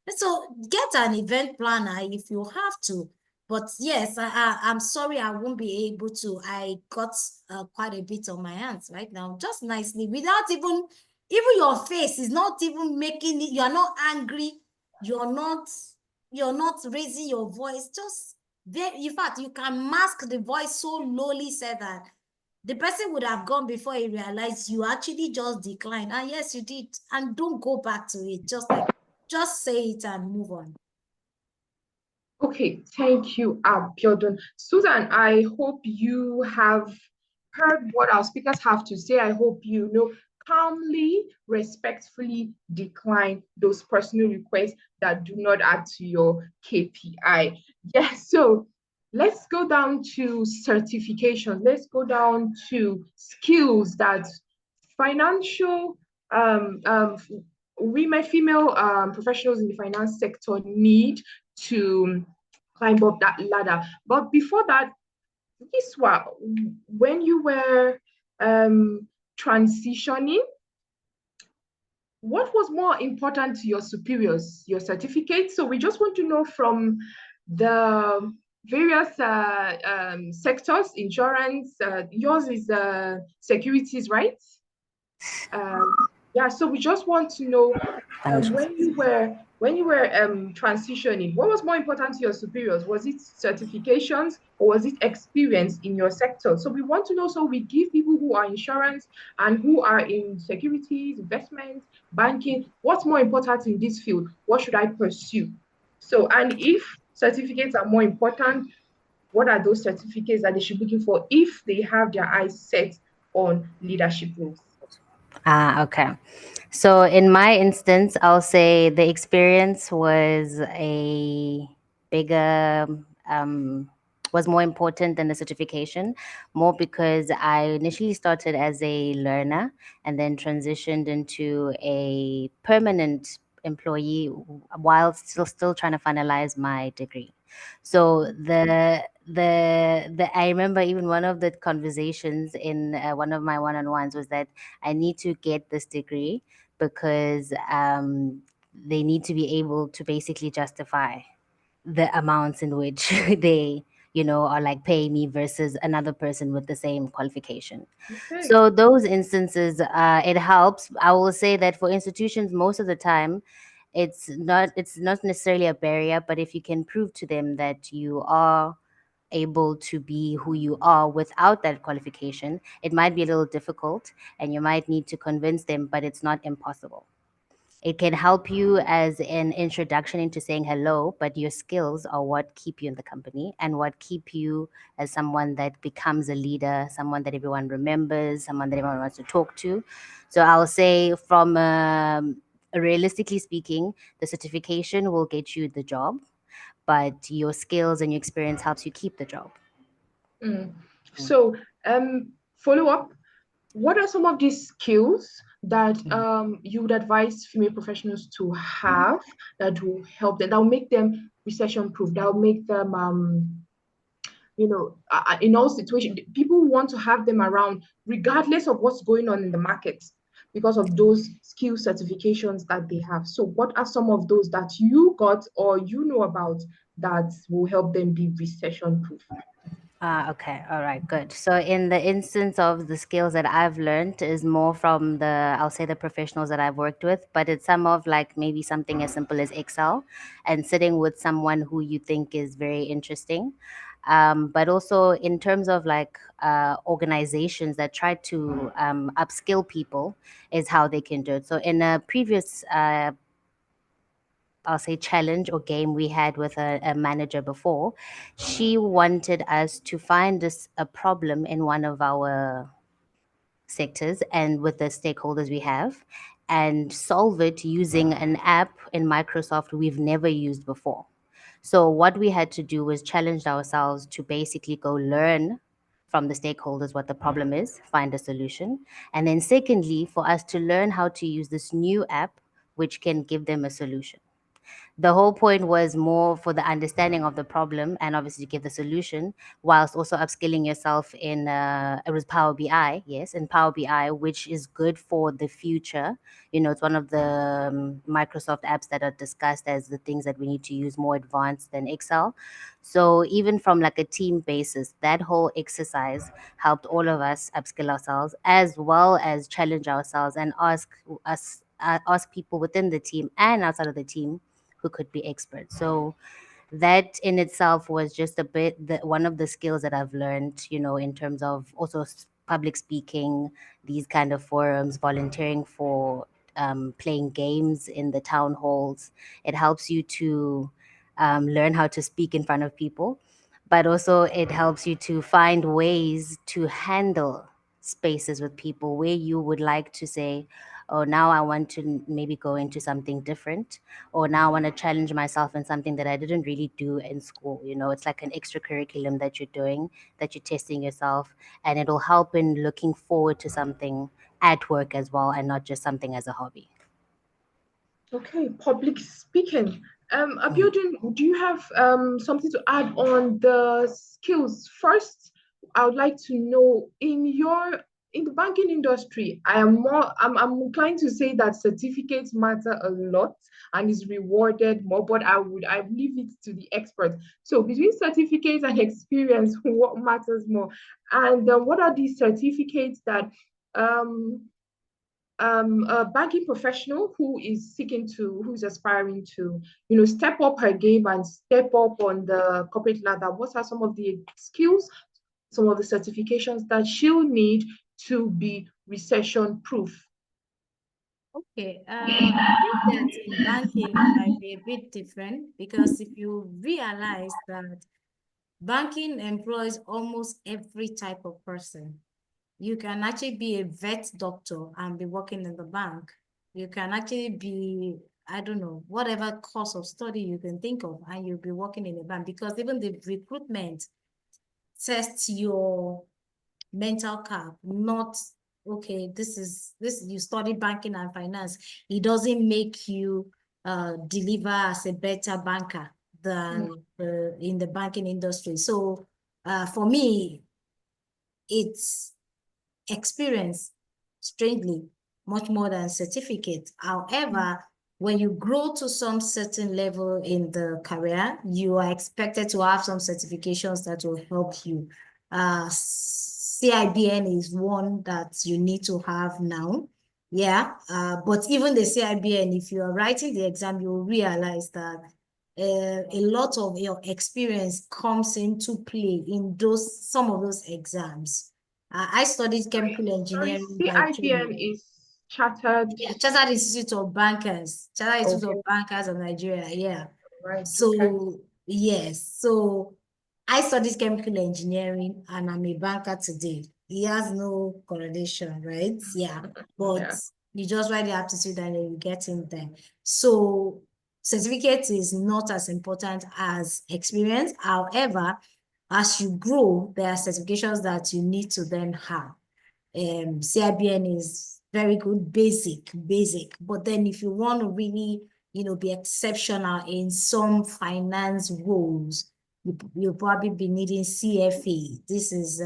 So get an event planner if you have to. But yes, I'm sorry, I won't be able to. I got quite a bit on my hands right now, just nicely, without even your face is not even making it. You're not angry. You're not raising your voice. Just there. In fact, you can mask the voice so lowly, said that the person would have gone before he realized you actually just declined. And yes, you did. And don't go back to it. Just say it and move on. Okay, thank you, Abiodun. Susan, I hope you have heard what our speakers have to say. I hope you calmly, respectfully decline those personal requests that do not add to your KPI. Yes, so let's go down to certification. Let's go down to skills that financial women, female professionals in the finance sector need to climb up that ladder. But before that, Vuyiswa, when you were transitioning, what was more important to your superiors, your certificate? So we just want to know from the various sectors, insurance, yours is securities, right? Yeah, so we just want to know when you were transitioning, what was more important to your superiors? Was it certifications or was it experience in your sector? So we want to know, so we give people who are insurance and who are in securities, investments, banking, what's more important in this field? What should I pursue? So, and if certificates are more important, what are those certificates that they should be looking for if they have their eyes set on leadership roles? Okay. So in my instance, I'll say the experience was a bigger, was more important than the certification, more because I initially started as a learner and then transitioned into a permanent employee while still trying to finalize my degree. So I remember even one of the conversations in one of my one-on-ones was that I need to get this degree because they need to be able to basically justify the amounts in which they, are like paying me versus another person with the same qualification. Okay. So those instances, it helps. I will say that for institutions, most of the time, it's not necessarily a barrier, but if you can prove to them that you are able to be who you are without that qualification, it might be a little difficult and you might need to convince them, but it's not impossible. It can help you as an introduction into saying hello, but your skills are what keep you in the company and what keep you as someone that becomes a leader, someone that everyone remembers, someone that everyone wants to talk to. So I'll say from realistically speaking, the certification will get you the job, but your skills and your experience helps you keep the job. So, follow up. What are some of these skills that you would advise female professionals to have that will help them, that will make them recession proof, that will make them, in all situations, people want to have them around regardless of what's going on in the market because of those skill certifications that they have. So, what are some of those that you got or you know about that will help them be recession proof? Okay. All right. Good. So, in the instance of the skills that I've learned is more from I'll say the professionals that I've worked with, but it's some of like maybe something as simple as Excel and sitting with someone who you think is very interesting. But also in terms of like organizations that try to upskill people is how they can do it. So, in a previous I'll say challenge or game we had with a manager before, she wanted us to find a problem in one of our sectors and with the stakeholders we have and solve it using an app in Microsoft we've never used before. So what we had to do was challenge ourselves to basically go learn from the stakeholders what the problem is, find a solution. And then secondly, for us to learn how to use this new app which can give them a solution. The whole point was more for the understanding of the problem and obviously give the solution whilst also upskilling yourself in it was Power BI, yes, in Power BI, which is good for the future. It's one of the Microsoft apps that are discussed as the things that we need to use more advanced than Excel. So even from like a team basis, that whole exercise helped all of us upskill ourselves as well as challenge ourselves and ask people within the team and outside of the team who could be experts. So that in itself was just a bit one of the skills that I've learned, in terms of also public speaking, these kind of forums, volunteering for playing games in the town halls. It helps you to learn how to speak in front of people, but also it helps you to find ways to handle spaces with people where you would like to say, oh, now I want to maybe go into something different, or now I want to challenge myself in something that I didn't really do in school. It's like an extra curriculum that you're doing, that you're testing yourself, and it'll help in looking forward to something at work as well, and not just something as a hobby. Okay, public speaking. Abiodun, do you have something to add on the skills? First, I would like to know in the banking industry, I'm inclined to say that certificates matter a lot and is rewarded more, but I leave it to the experts. So between certificates and experience, what matters more? And what are these certificates that um a banking professional who's aspiring to, step up her game and step up on the corporate ladder, what are some of the skills, some of the certifications that she'll need to be recession proof? Okay, I think that in banking it might be a bit different because if you realize that banking employs almost every type of person. You can actually be a vet doctor and be working in the bank. You can actually be, I don't know, whatever course of study you can think of, and you'll be working in a bank because even the recruitment tests your mental cap, not okay, this you study banking and finance. It doesn't make you deliver as a better banker than in the banking industry. So For me, it's experience, strangely, much more than certificate. However, when you grow to some certain level in the career, you are expected to have some certifications that will help you. CIBN is one that you need to have now. Yeah, but even the CIBN, if you are writing the exam, you will realize that a lot of your experience comes into play in some of those exams. I studied chemical Sorry, engineering by CIBN training. is chartered. Yeah, Chartered Institute of Bankers, Chartered Institute Okay, of Bankers of Nigeria. Yeah. right. Okay. So, yes. So, I studied chemical engineering and I'm a banker today. It has no correlation, right? Yeah. But Yeah. you just write the aptitude and then you get in there. So, certificate is not as important as experience. However, as you grow, there are certifications that you need to then have. CIBN is very good, basic. But then if you want to really, be exceptional in some finance roles, you'll probably be needing CFA. This is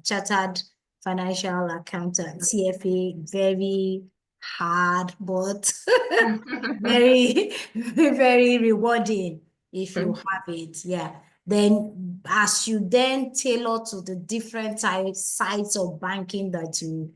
Chartered Financial Accountant. CFA, very hard, but very, very rewarding if you have it. Yeah. Then as you then tailor to the different sides of banking that you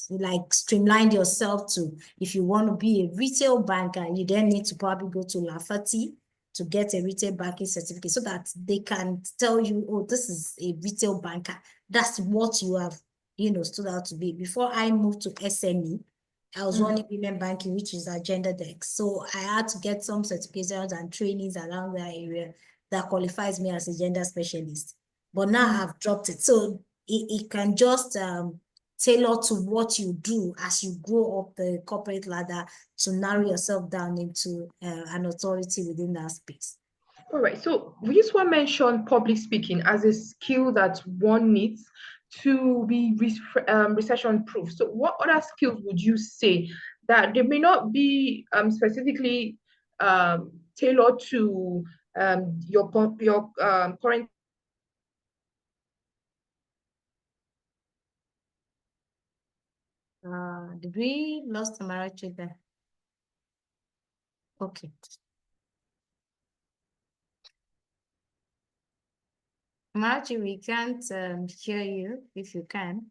like streamlined yourself to. If you want to be a retail banker, you then need to probably go to Lafati to get a retail banking certificate so that they can tell you, oh, this is a retail banker. That's what you have, stood out to be. Before I moved to SME, I was running women banking, which is agenda desk. So I had to get some certifications and trainings around that area that qualifies me as a gender specialist. But now I've dropped it. So it can just tailor to what you do as you grow up the corporate ladder to narrow yourself down into an authority within that space. All right. So Vuyiswa mentioned public speaking as a skill that one needs to be recession proof. So what other skills would you say that they may not be specifically tailored to your current. Did we lost Amarachi there? Okay. Amarachi, we can't hear you if you can.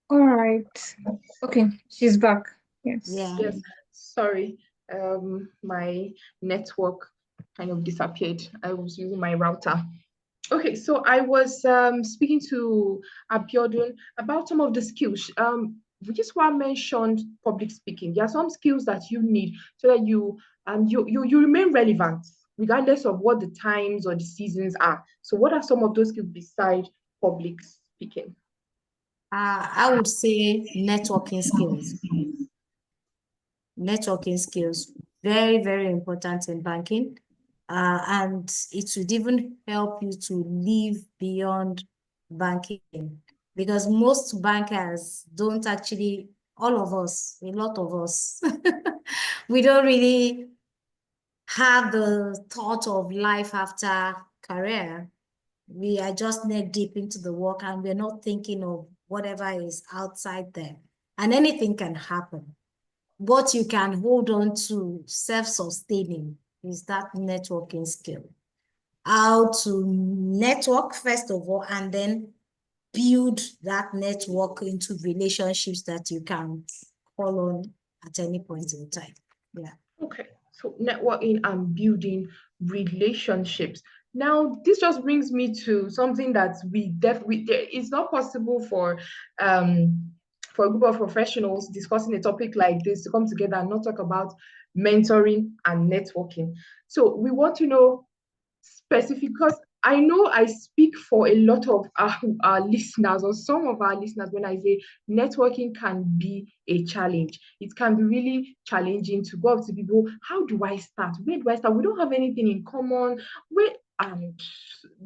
All right. Okay, she's back. Yes. Yeah. Yes. Sorry. My network kind of disappeared. I was using my router. Okay, so I was speaking to Abiodun about some of the skills. Vuyiswa mentioned public speaking. There are some skills that you need so that you remain relevant regardless of what the times or the seasons are. So, what are some of those skills besides public speaking? I would say networking skills. Networking skills, very, very important in banking. And it would even help you to live beyond banking because most bankers don't actually, all of us, a lot of us, we don't really have the thought of life after career. We are just neck deep into the work and we're not thinking of whatever is outside there. And anything can happen. What you can hold on to self-sustaining is that networking skill. How to network, first of all, and then build that network into relationships that you can call on at any point in time. Yeah. Okay, so networking and building relationships. Now, this just brings me to something that it's not possible for a group of professionals discussing a topic like this to come together and not talk about mentoring and networking. So we want to know specific, because I know I speak for a lot of our listeners or some of our listeners when I say networking can be a challenge. It can be really challenging to go up to people. How do I start? Where do I start? We don't have anything in common. Where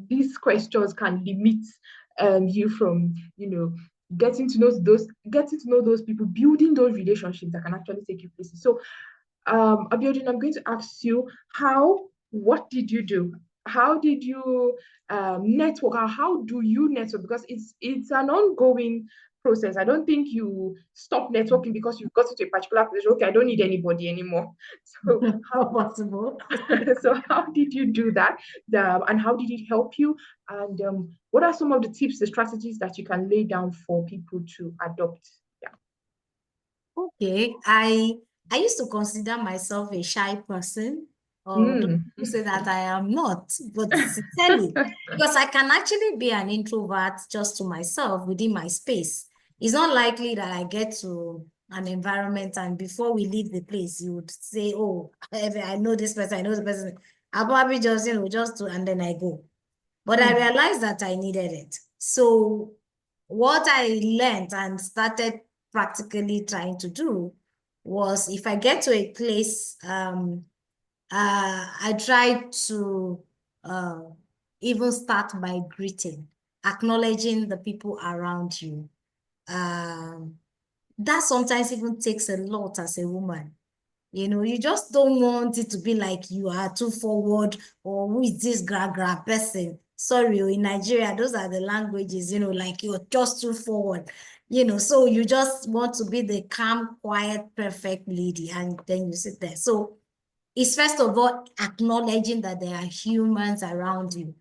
these questions can limit you from getting to know those people, building those relationships that can actually take you places. So, Abiodun, I'm going to ask you, what did you do? How did you network? Or how do you network? Because it's an ongoing process. I don't think you stop networking because you've got to a particular position. Okay, I don't need anybody anymore. So How possible? so how did you do that? And how did it help you? And what are some of the tips, the strategies that you can lay down for people to adopt? Yeah. Okay, I used to consider myself a shy person, or Mm. people say that I am not, but sincerely, because I can actually be an introvert just to myself within my space. It's not likely that I get to an environment and before we leave the place, you would say, "Oh, I know this person, I know the person." I'll probably just, just to, and then I go. But I realized that I needed it. So what I learned and started practically trying to do was, if I get to a place, I try to uh, even start by greeting, acknowledging the people around you. That sometimes even takes a lot as a woman. You just don't want it to be like you are too forward, or who is this gra person? Sorry, in Nigeria, those are the languages, like you're just too forward, so you just want to be the calm, quiet, perfect lady, and then you sit there. So it's first of all acknowledging that there are humans around you.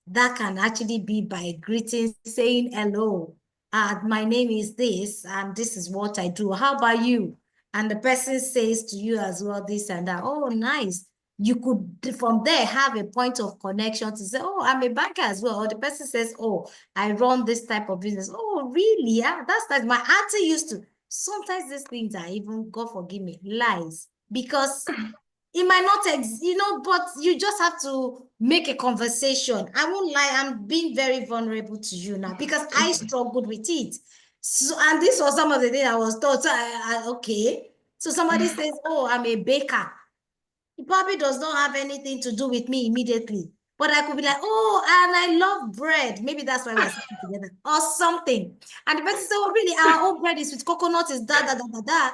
That can actually be by greeting, saying hello. My name is this, and this is what I do. How about you? And the person says to you as well, this and that. Oh, nice. You could, from there, have a point of connection to say, oh, I'm a banker as well. Or the person says, oh, I run this type of business. Oh, really? Yeah, that's like my auntie used to. Sometimes these things are even, God forgive me, lies. Because it might not but you just have to make a conversation. I won't lie, I'm being very vulnerable to you now because I struggled with it. So, and this was some of the things I was taught. So okay. So somebody says, oh, I'm a baker. It probably does not have anything to do with me immediately. But I could be like, oh, and I love bread. Maybe that's why we're sitting together or something. And the person says, oh, really, our own bread is with coconut, is da, da, da, da, da.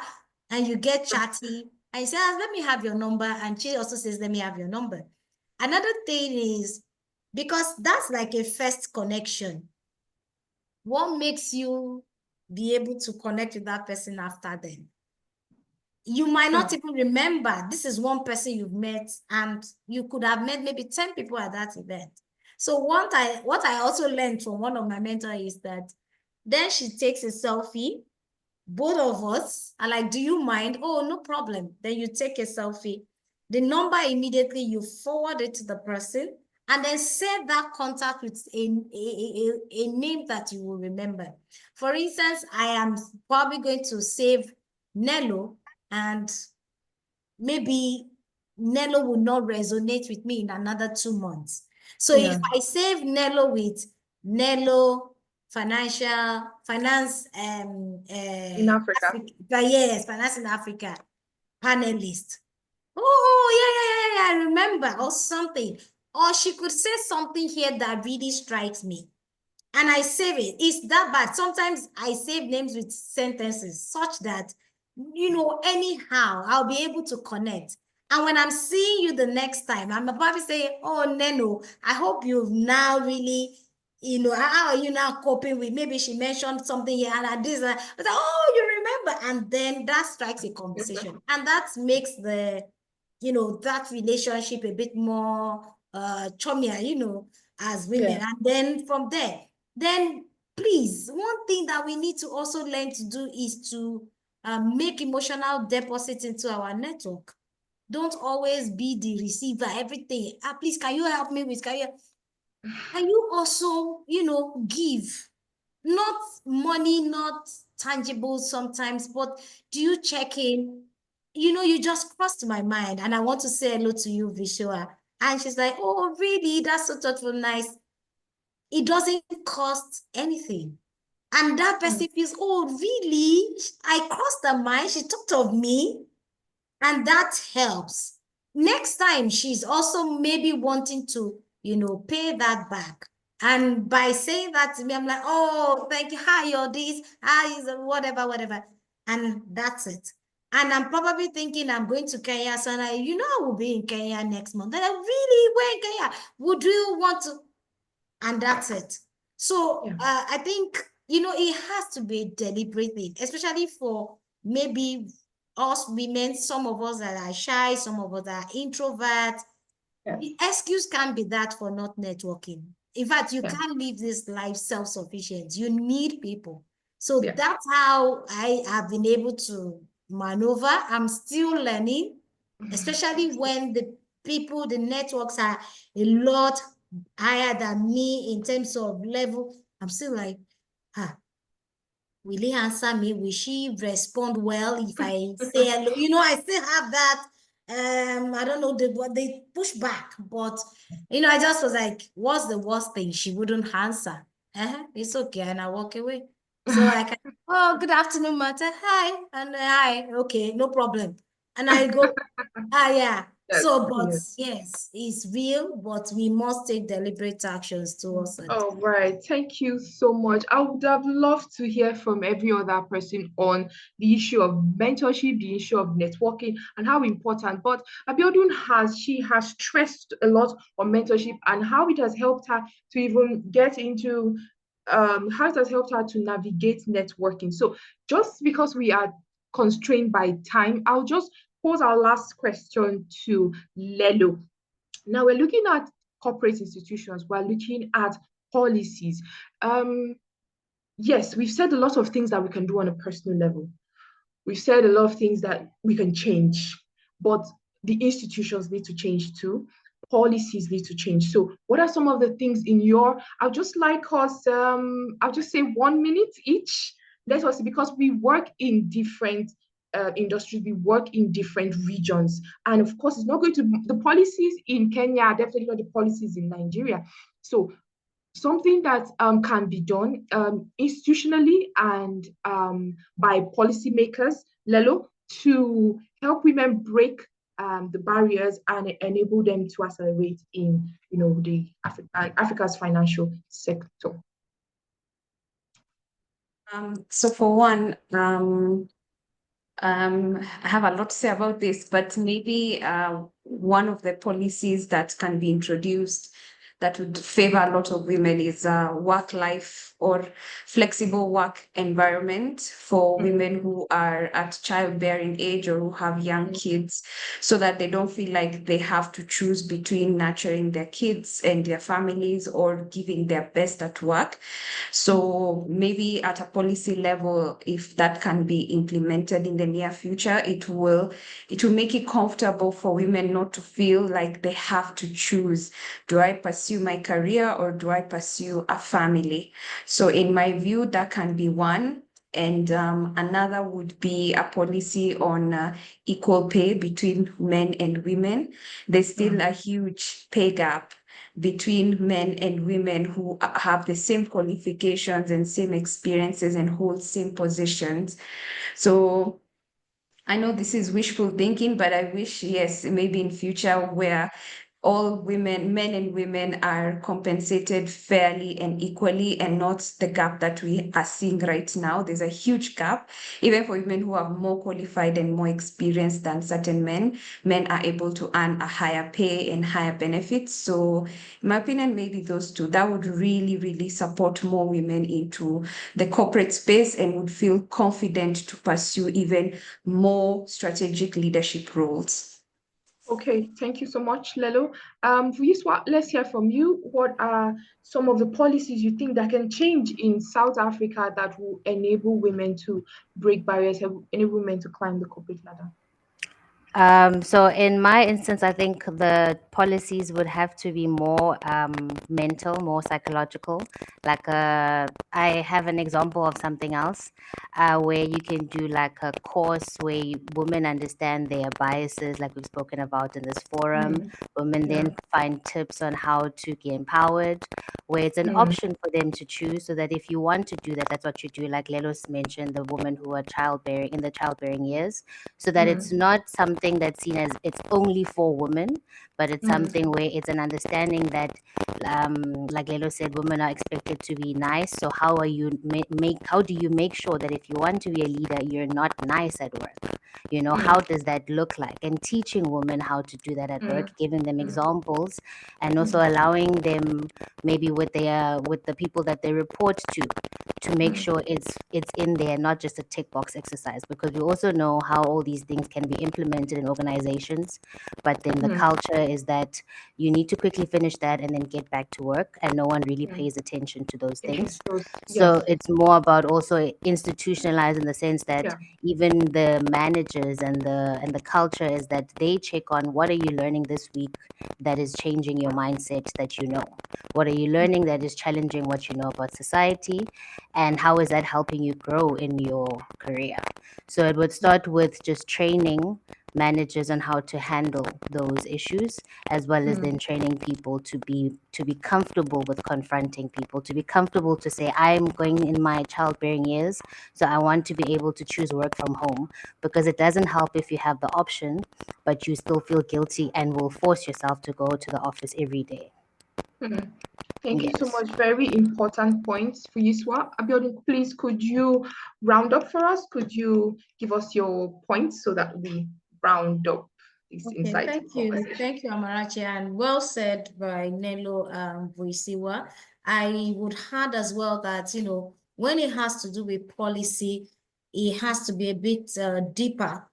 And you get chatty. And you say, let me have your number. And she also says, let me have your number. Another thing is, because that's like a first connection, what makes you be able to connect with that person after then? You might not even remember this is one person you've met, and you could have met maybe 10 people at that event. So what I also learned from one of my mentors is that then she takes a selfie. Both of us are like, do you mind? Oh, no problem. Then you take a selfie. The number immediately you forward it to the person, and then set that contact with a name that you will remember. For instance, I am probably going to save Nello, and maybe Nello will not resonate with me in another 2 months. So if I save Nello with Nello finance In Africa. yes, finance in Africa panelist. Oh, yeah, I remember, or something. Or she could say something here that really strikes me, and I save it. It's that bad. Sometimes I save names with sentences such that, anyhow, I'll be able to connect. And when I'm seeing you the next time, I'm about to say, oh, Neno, I hope you've now really, how are you now coping with, maybe she mentioned something here and this, but oh, you remember. And then that strikes a conversation. And that makes that relationship a bit more chummier, as women. Yeah. And then from there, then please, one thing that we need to also learn to do is to make emotional deposits into our network. Don't always be the receiver, everything. Please, can you help me with, can you also, give? Not money, not tangible sometimes, but do you check in? You just crossed my mind, and I want to say hello to you, Vishua. And she's like, oh, really? That's so thoughtful, nice. It doesn't cost anything. And that person feels, oh, really? I crossed her mind. She talked of me. And that helps. Next time, she's also maybe wanting to, pay that back. And by saying that to me, I'm like, oh, thank you. Hi, you're this. Hi, whatever, whatever. And that's it. And I'm probably thinking I'm going to Kenya. So I will be in Kenya next month. And I really, we're in Kenya. Would you want to? And that's it. So I think, it has to be a deliberate thing, especially for maybe us women. Some of us that are shy, some of us are introverts. The excuse can't be that for not networking. In fact, you can't live this life self-sufficient. You need people. So that's how I have been able to maneuver. I'm still learning, especially when the people, the networks are a lot higher than me in terms of level. I'm still like, will he answer me? Will she respond well if I say hello? I still have that. I don't know what they push back, but I just was like, what's the worst thing? She wouldn't answer. It's okay, and I walk away. So I can, oh, good afternoon, Martha. Hi, and hi. Okay, no problem. And I go, yeah. So, but yes, it's real, but we must take deliberate actions towards it. All right, thank you so much. I would have loved to hear from every other person on the issue of mentorship, the issue of networking, and how important. But Abiodun has stressed a lot on mentorship and how it has helped her to even get into how it has helped her to navigate networking. So just because we are constrained by time, I'll just pose our last question to Lelo. Now we're looking at corporate institutions, we're looking at policies. Yes, we've said a lot of things that we can do on a personal level. We've said a lot of things that we can change, but the institutions need to change too. Policies need to change. So, what are some of the things in your? I'll just like us. I'll just say 1 minute each. Let us, because we work in different industries, we work in different regions, and of course, it's not going to the policies in Kenya are definitely not the policies in Nigeria. So, something that can be done institutionally and by policymakers, Lelo, to help women break the barriers and enable them to accelerate in, the Africa's financial sector. So for one, I have a lot to say about this, but maybe one of the policies that can be introduced that would favor a lot of women is work-life or flexible work environment for women who are at childbearing age or who have young kids, so that they don't feel like they have to choose between nurturing their kids and their families or giving their best at work. So maybe at a policy level, if that can be implemented in the near future, it will make it comfortable for women not to feel like they have to choose. Do I pursue my career or do I pursue a family? So in my view, that can be one. And another would be a policy on equal pay between men and women. There's still a huge pay gap between men and women who have the same qualifications and same experiences and hold same positions. So I know this is wishful thinking, but I wish, yes, maybe in future where all women, men and women, are compensated fairly and equally, and not the gap that we are seeing right now. There's a huge gap, even for women who are more qualified and more experienced than certain men. Men are able to earn a higher pay and higher benefits. So, in my opinion, maybe those two, that would really, really support more women into the corporate space and would feel confident to pursue even more strategic leadership roles. Okay, thank you so much, Lelo. Vuyiswa, let's hear from you. What are some of the policies you think that can change in South Africa that will enable women to break barriers, enable women to climb the corporate ladder? So in my instance, I think the policies would have to be more mental, more psychological. Like I have an example of something else where you can do like a course where women understand their biases, like we've spoken about in this forum. Women then find tips on how to get empowered. where it's an option for them to choose, so that if you want to do that, that's what you do. Like Lelos mentioned, the women who are childbearing in the childbearing years, so that it's not something that's seen as it's only for women, but it's something where it's an understanding that, like Lelo said, women are expected to be nice. So how are you how do you make sure that if you want to be a leader, you're not nice at work? You know, how does that look like? And teaching women how to do that at work, giving them examples, and also allowing them maybe with the people that they report to make sure it's in there, not just a tick box exercise, because we also know how all these things can be implemented in organizations, but then the culture is that you need to quickly finish that and then get back to work, and no one really pays attention to those things. So it's more about also institutionalized in the sense that even the managers and the culture is that they check on what are you learning this week that is changing your mindset, that you know, what are you learning that is challenging what you know about society, and how is that helping you grow in your career. So it would start with just training managers on how to handle those issues, as well as then training people to be comfortable with confronting people, to be comfortable to say, I'm going in my childbearing years, so I want to be able to choose work from home, because it doesn't help if you have the option but you still feel guilty and will force yourself to go to the office every day. Thank you so much. Very important points for Vuyiswa. Abiodun, please, could you round up for us? Could you give us your points so that we round up this insight? Thank you, Amarachi, and well said by Nelo and Vuyiswa. I would add as well that, you know, when it has to do with policy, it has to be a bit deeper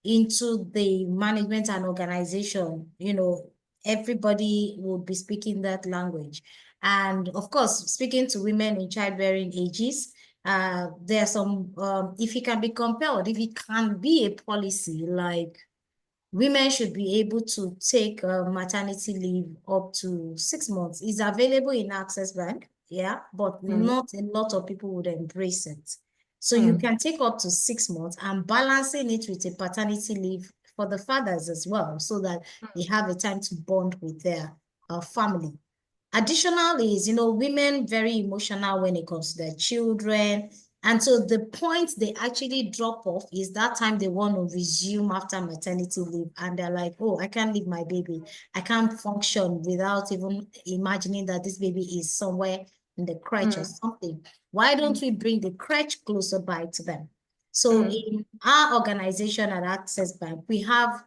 into the management and organization. You know, everybody would be speaking that language. And of course, speaking to women in childbearing ages, there are some, if it can be compelled, if it can be a policy, like women should be able to take maternity leave up to 6 months. It's available in Access Bank, yeah, but not a lot of people would embrace it. So you can take up to 6 months and balancing it with a paternity leave for the fathers as well, so that they have a time to bond with their family. Additionally is, you know, women very emotional when it comes to their children. And so the point they actually drop off is that time they want to resume after maternity leave. And they're like, oh, I can't leave my baby. I can't function without even imagining that this baby is somewhere in the crèche or something. Why don't we bring the crèche closer by to them? So in our organization at Access Bank, we have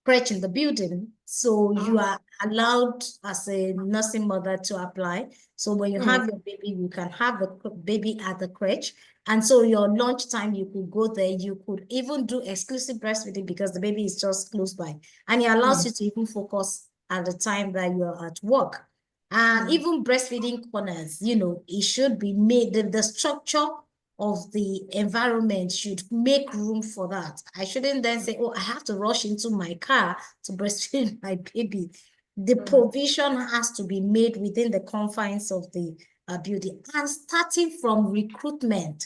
crèche in the building. So you are allowed as a nursing mother to apply. So when you have your baby, you can have the baby at the crèche. And so your lunchtime, you could go there. You could even do exclusive breastfeeding because the baby is just close by. And it allows you to even focus at the time that you're at work. And even breastfeeding corners, you know, it should be made, the structure of the environment should make room for that. I shouldn't then say, oh, I have to rush into my car to breastfeed my baby. The provision has to be made within the confines of the building. And starting from recruitment,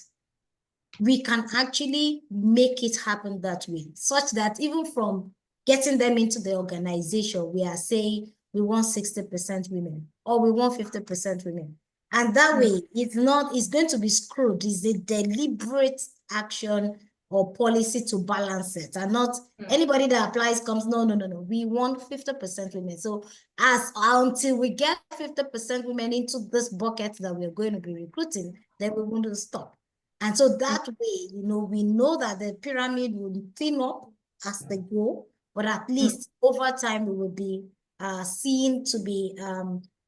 we can actually make it happen that way, such that even from getting them into the organization, we are saying we want 60% women or we want 50% women. And that way, it's going to be screwed. It's a deliberate action or policy to balance it, and not anybody that applies comes, no. We want 50% women. So until we get 50% women into this bucket that we're going to be recruiting, then we want to stop. And so that way, you know, we know that the pyramid will thin up as they go, but at least over time we will be seen to be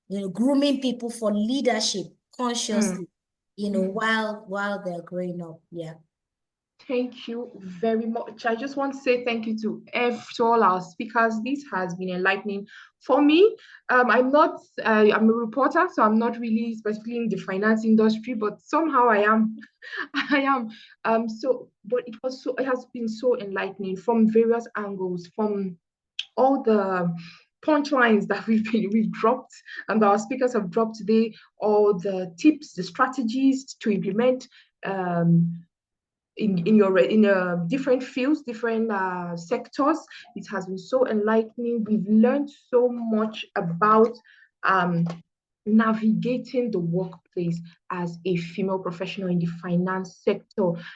you know, grooming people for leadership consciously, you know, while they're growing up. Yeah. Thank you very much. I just want to say thank you to all our speakers. This has been enlightening for me. I'm a reporter, so I'm not really specifically in the finance industry, but somehow I am. I am. But it has been so enlightening from various angles, from all the punchlines that we've dropped and our speakers have dropped today, all the tips, the strategies to implement in different fields, different sectors. It has been so enlightening. We've learned so much about navigating the workplace as a female professional in the finance sector.